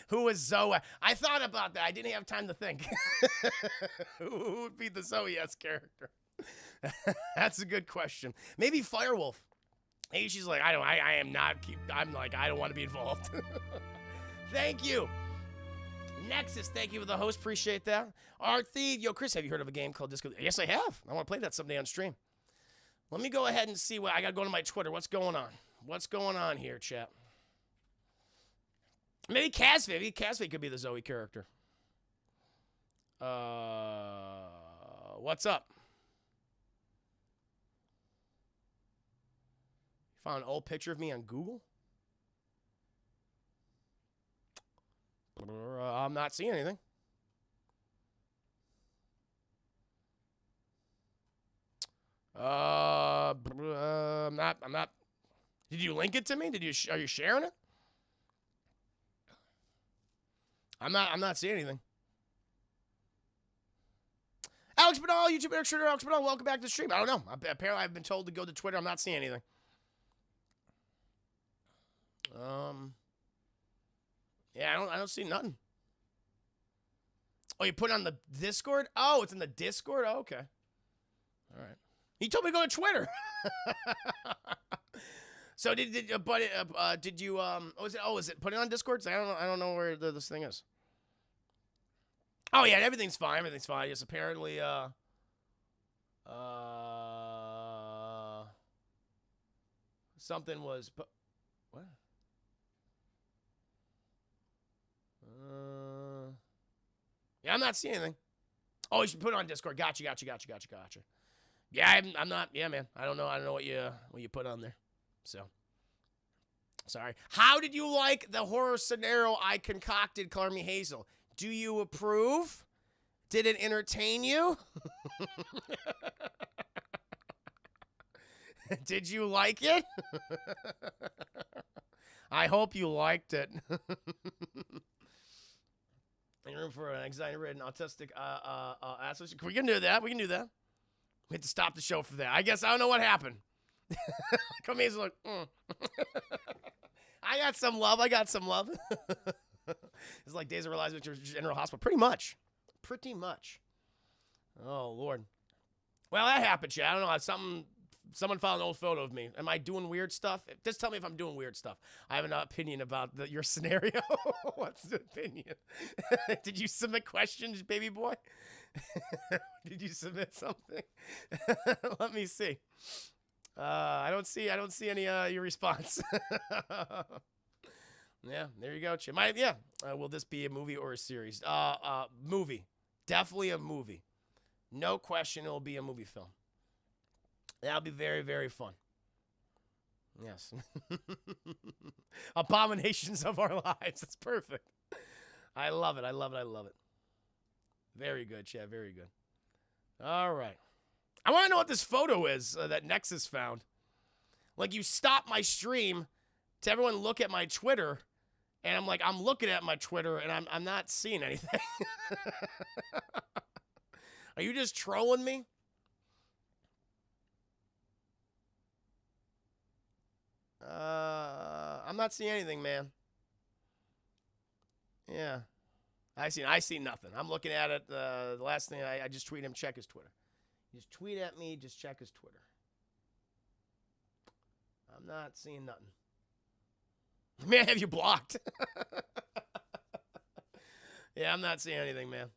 Who was Zoe? I thought about that. I didn't have time to think. Who would be the Zoe-esque character? That's a good question. Maybe Firewolf. Maybe she's like, I am not. I'm like, I don't want to be involved. Thank you. Nexus, thank you for the host. Appreciate that. Art Thief. Yo, Chris, have you heard of a game called Disco? Yes, I have. I want to play that someday on stream. Let me go ahead and see what I got to go to my Twitter. What's going on? What's going on here, chat? Maybe Casve. Maybe Casve could be the Zoe character. What's up? Found an old picture of me on Google? I'm not seeing anything. I'm not. Did you link it to me? Are you sharing it? I'm not seeing anything. Alex Banal, YouTube extra Alex Banal, welcome back to the stream. I don't know. Apparently I've been told to go to Twitter. I'm not seeing anything. Yeah, I don't see nothing. Oh, you put it on the Discord? Oh, it's in the Discord? Oh, okay. All right. He told me to go to Twitter. So did you is it put it on Discord? I don't know where this thing is. Oh yeah, everything's fine. Everything's fine. Yes, apparently something was what? Yeah, I'm not seeing anything. Oh, you should put it on Discord. Gotcha. Yeah, I'm not. Yeah, man. I don't know what you put on there. So, sorry. How did you like the horror scenario I concocted, Me Hazel? Do you approve? Did it entertain you? Did you like it? I hope you liked it. Room for an anxiety-ridden, autistic associate. We can do that. We had to stop the show for that. I guess I don't know what happened. Come here, like, I got some love. It's like Days of Our Lives at General Hospital. Pretty much. Oh, Lord. Well, that happened, chat. I don't know. Someone found an old photo of me. Am I doing weird stuff? Just tell me if I'm doing weird stuff. I have an opinion about your scenario. What's the opinion? Did you submit questions, baby boy? Did you submit something? Let me see. I don't see any your response. Yeah, there you go, Chip. Will this be a movie or a series? Movie. Definitely a movie. No question it will be a movie film. That'll be very, very fun. Yes. Abominations of our lives. That's perfect. I love it. Very good, Chad. Very good. All right. I want to know what this photo is that Nexus found. Like, you stopped my stream to everyone look at my Twitter, and I'm looking at my Twitter, and I'm not seeing anything. Are you just trolling me? I'm not seeing anything, man. Yeah. I see nothing. I'm looking at it. The last thing I just tweeted him, check his Twitter. Just tweet at me, just check his Twitter. I'm not seeing nothing. Man, have you blocked? Yeah, I'm not seeing anything, man.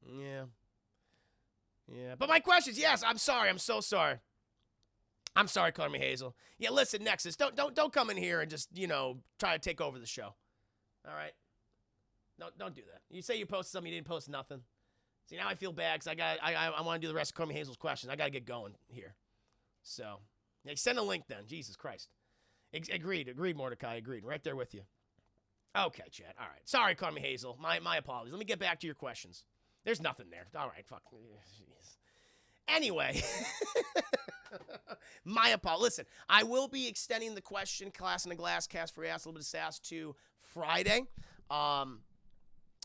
Yeah. But my questions, yes, I'm sorry. I'm so sorry. I'm sorry, Me Hazel. Yeah, listen, Nexus, don't come in here and just, try to take over the show. All right? No, don't do that. You say you posted something, you didn't post nothing. See, now I feel bad because I want to do the rest of Me Hazel's questions. I got to get going here. So, yeah, send a link then. Jesus Christ. Agreed, Mordecai. Agreed. Right there with you. Okay, Chad. All right. Sorry, Me Hazel. My apologies. Let me get back to your questions. There's nothing there. All right, fuck. Jeez. Anyway. My apologies. Listen, I will be extending the question class in the glass cast for Ask a Little Bit of Sass to Friday. I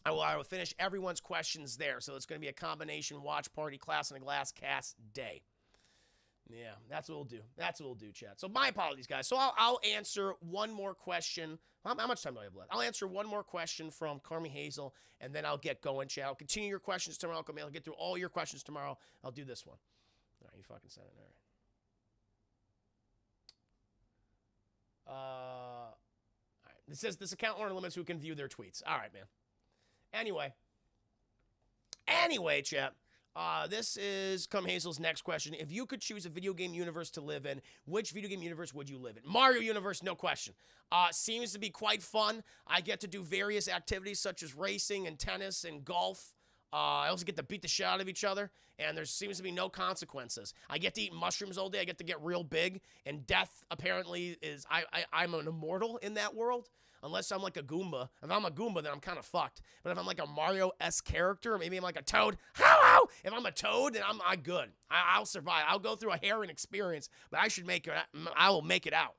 will finish everyone's questions there. So it's going to be a combination watch party class in the glass cast day. Yeah, that's what we'll do. That's what we'll do, chat. So my apologies, guys. So I'll answer one more question. How much time do I have left? I'll answer one more question from Me Hazel, and then I'll get going, chat. I'll continue your questions tomorrow. I'll get through all your questions tomorrow. I'll do this one. All right, you fucking said it. All right. It says this account owner limits who can view their tweets. All right, man. Anyway, chat. This is Hazel's next question. If you could choose a video game universe to live in, which video game universe would you live in? Mario universe, no question. Seems to be quite fun. I get to do various activities such as racing and tennis and golf. I also get to beat the shit out of each other, and there seems to be no consequences. I get to eat mushrooms all day. I get to get real big, and death apparently is I'm an immortal in that world. Unless I'm like a Goomba. If I'm a Goomba, then I'm kind of fucked. But if I'm like a Mario-esque character, maybe I'm like a Toad. Hello! If I'm a Toad, then I'm good. I'll survive. I'll go through a harrowing experience, but I will make it out.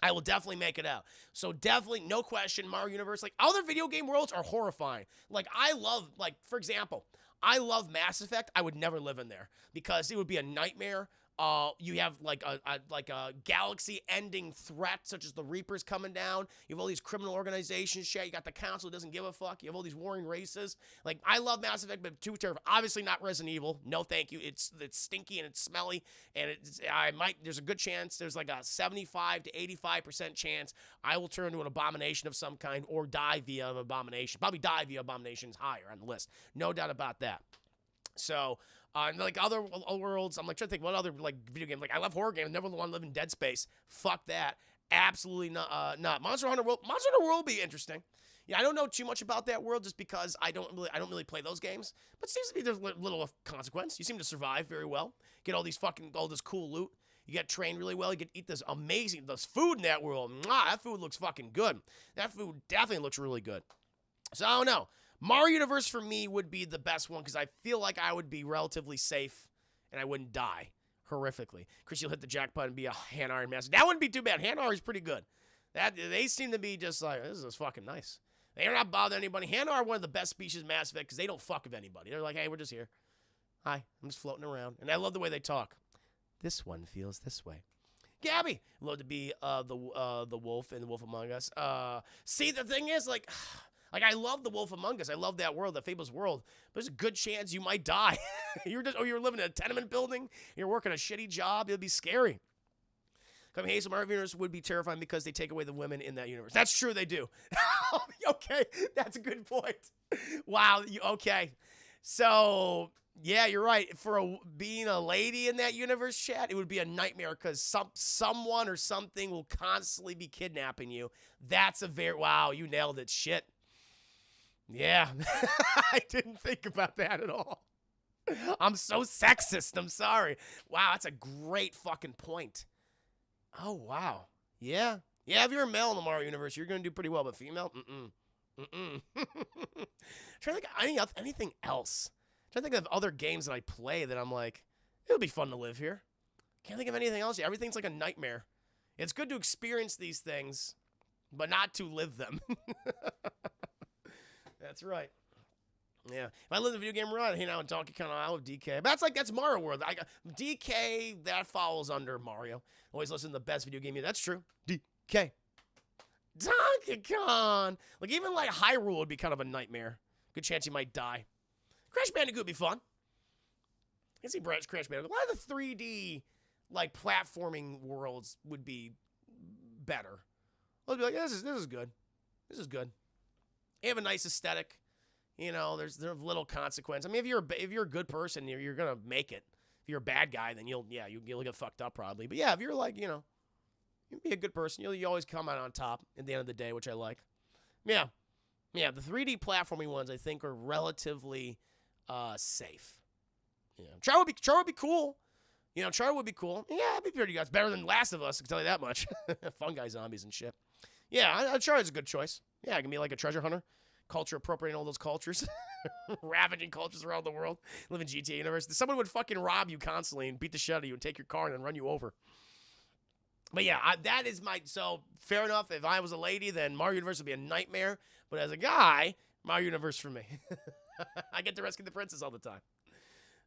I will definitely make it out. So definitely, no question, Mario Universe. Like, other video game worlds are horrifying. Like, for example, I love Mass Effect. I would never live in there because it would be a nightmare. You have like a galaxy-ending threat, such as the Reapers coming down. You have all these criminal organizations, shit. You got the Council who doesn't give a fuck. You have all these warring races. Like, I love Mass Effect, but too terrible. Obviously not Resident Evil. No, thank you. It's stinky and it's smelly, and there's a good chance, there's like a 75 to 85% chance I will turn into an abomination of some kind or die via an abomination. Probably die via abomination is higher on the list. No doubt about that. So, and like other worlds, I'm like trying to think what other like video game. Like, I love horror games. Never want to live in Dead Space. Fuck that. Absolutely not. Monster Hunter World. Monster Hunter World will be interesting. Yeah, I don't know too much about that world just because I don't really play those games. But it seems to be there's little of consequence. You seem to survive very well. Get all this cool loot. You get trained really well. You get to eat this food in that world. Mwah, that food looks fucking good. That food definitely looks really good. So I don't know. Mario Universe for me would be the best one because I feel like I would be relatively safe and I wouldn't die horrifically. Chris, you'll hit the jackpot and be a Hanar master. That wouldn't be too bad. Hanar is pretty good. They seem to be just like, this is fucking nice. They're not bothering anybody. Hanar are one of the best species of Mass Effect because they don't fuck with anybody. They're like, hey, we're just here. Hi, I'm just floating around. And I love the way they talk. This one feels this way. Gabby, love to be the wolf in The Wolf Among Us. See, the thing is, like, I love The Wolf Among Us. I love that world, that Fable's world. But there's a good chance you might die. You're living in a tenement building. You're working a shitty job. It'll be scary. Hazel, Mario Universe would be terrifying because they take away the women in that universe. That's true, they do. Okay, that's a good point. Wow, okay. So, yeah, you're right. For being a lady in that universe, chat, it would be a nightmare because someone or something will constantly be kidnapping you. That's wow, you nailed it. Shit. Yeah, I didn't think about that at all. I'm so sexist. I'm sorry. Wow, that's a great fucking point. Oh, wow. Yeah. Yeah, if you're a male in the Mario universe, you're going to do pretty well, but female? I'm trying to think of anything else. I'm trying to think of other games that I play that I'm like, it would be fun to live here. Can't think of anything else. Everything's like a nightmare. It's good to experience these things, but not to live them. That's right. Yeah. If I live in a video game world, I'd hang out in Donkey Kong Island with DK. But that's Mario World. DK, that falls under Mario. Always listen to the best video game. That's true. DK. Donkey Kong. Like, even like Hyrule would be kind of a nightmare. Good chance you might die. Crash Bandicoot would be fun. I can see Crash Bandicoot. A lot of the 3D, like, platforming worlds would be better. I'll be like, this is good. This is good. You have a nice aesthetic. You know, there's little consequence. I mean, if you're a good person, you're gonna make it. If you're a bad guy, then you'll get fucked up probably. But yeah, if you're like, you be a good person, you always come out on top at the end of the day, which I like. Yeah, the 3D platforming ones I think are relatively safe. Yeah, Char would be cool. Char would be cool. Yeah, it'd be pretty good. It's better than Last of Us, I can tell you that much. Fungi zombies and shit. Yeah, Char is a good choice. Yeah, I can be like a treasure hunter. Culture appropriating all those cultures. Ravaging cultures around the world. Live in GTA universe. Someone would fucking rob you constantly and beat the shit out of you and take your car and then run you over. But yeah, that is so fair enough. If I was a lady, then Mario Universe would be a nightmare. But as a guy, Mario Universe for me. I get to rescue the princess all the time.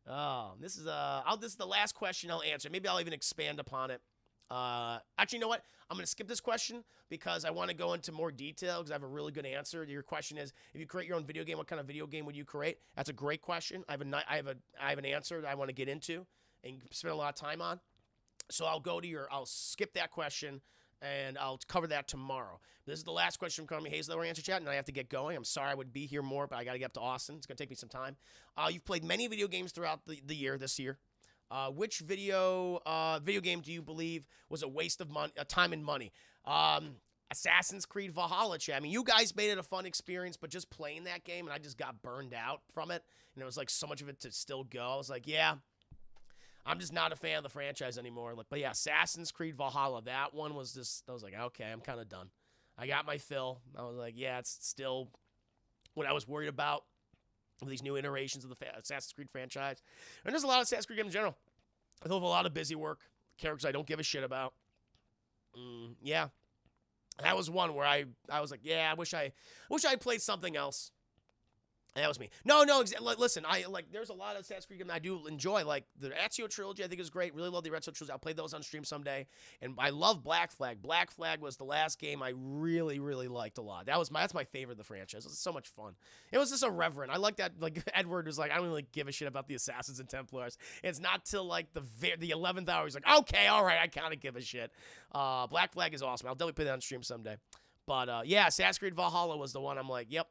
Oh, this is the last question I'll answer. Maybe I'll even expand upon it. Actually, you know what? I'm gonna skip this question because I want to go into more detail because I have a really good answer. Your question is, if you create your own video game, what kind of video game would you create? That's a great question. I have an answer that I want to get into and spend a lot of time on. So I'll skip that question and I'll cover that tomorrow. This is the last question from Me Hazel that we're answer chat, and I have to get going. I'm sorry I would be here more, but I got to get up to Austin. It's gonna take me some time. You've played many video games throughout the year this year. Which video game do you believe was a waste of time and money? Assassin's Creed Valhalla, chat. I mean, you guys made it a fun experience, but just playing that game, and I just got burned out from it, and there was like so much of it to still go. I was like, yeah, I'm just not a fan of the franchise anymore. Like, but yeah, Assassin's Creed Valhalla, that one was just, I was like, okay, I'm kind of done. I got my fill. I was like, yeah, it's still what I was worried about with these new iterations of the Assassin's Creed franchise. And there's a lot of Assassin's Creed games in general. I have a lot of busy work, characters I don't give a shit about. Yeah, that was one where I was like, yeah, I wish I played something else. And that was me. No, listen, there's a lot of Assassin's Creed games I do enjoy. Like, the Ezio trilogy, I think is great. Really love the Ezio trilogy. I'll play those on stream someday. And I love Black Flag. Black Flag was the last game I really, really liked a lot. That's my favorite of the franchise. It was so much fun. It was just irreverent. I like that, like, Edward was like, I don't really give a shit about the Assassins and Templars. It's not till, like, the 11th hour, he's like, okay, all right, I kind of give a shit. Black Flag is awesome. I'll definitely play that on stream someday. But, yeah, Assassin's Creed Valhalla was the one I'm like, yep.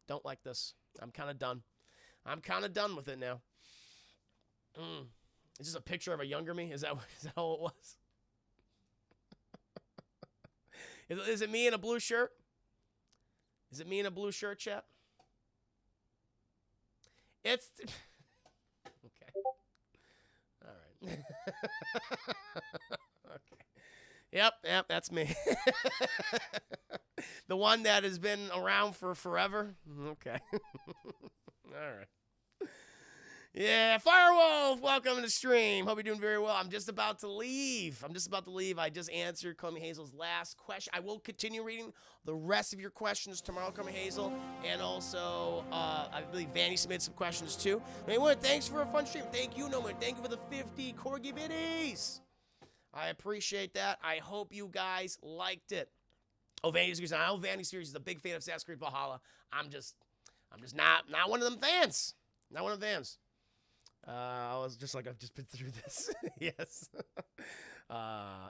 Don't like this. I'm kind of done. I'm kind of done with it now. Is this a picture of a younger me? Is that how it was? Is it me in a blue shirt? Is it me in a blue shirt, chat? It's... Okay. All right. Okay. Yep, that's me. The one that has been around for forever. Okay. All right. Yeah, Firewolf, welcome to the stream. Hope you're doing very well. I'm just about to leave. I just answered Call Me Hazel's last question. I will continue reading the rest of your questions tomorrow, Call Me Hazel. And also, I believe Vanny submitted some questions too. Anyway, thanks for a fun stream. Thank you, Noman. Thank you for the 50 Corgi Biddies. I appreciate that. I hope you guys liked it. Oh, Vanny's series. I know Vanny series is a big fan of Assassin's Creed Valhalla. I'm just not one of them fans. Not one of them fans. I was just like, I've just been through this. Yes.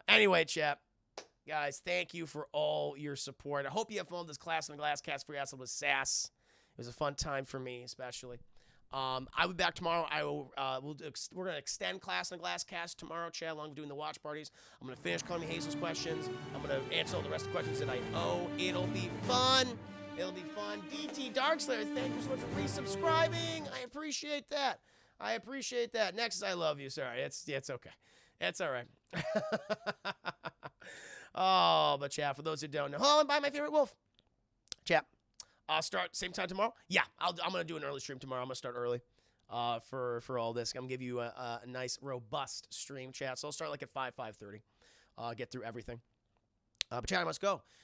Anyway, chat. Guys, thank you for all your support. I hope you have fun with this Class in the Glass Cast Free Acid with Sass. It was a fun time for me, especially. I'll be back tomorrow. We're gonna extend Class in the Glass Cast tomorrow, chat, along with doing the watch parties. I'm gonna finish Call Me Hazel's questions. I'm gonna answer all the rest of the questions that I owe. It'll be fun. It'll be fun. DT Darkslayer, thank you so much for resubscribing. I appreciate that. Nexus, I love you. Sorry, it's okay. It's all right. Oh, but chat, for those who don't know, oh, and buy my favorite wolf. Chat. I'll start same time tomorrow. Yeah, I'm gonna do an early stream tomorrow. I'm gonna start early, for all this. I'm gonna give you a nice robust stream, chat. So I'll start like at 5:30. Get through everything. But chat, I must go.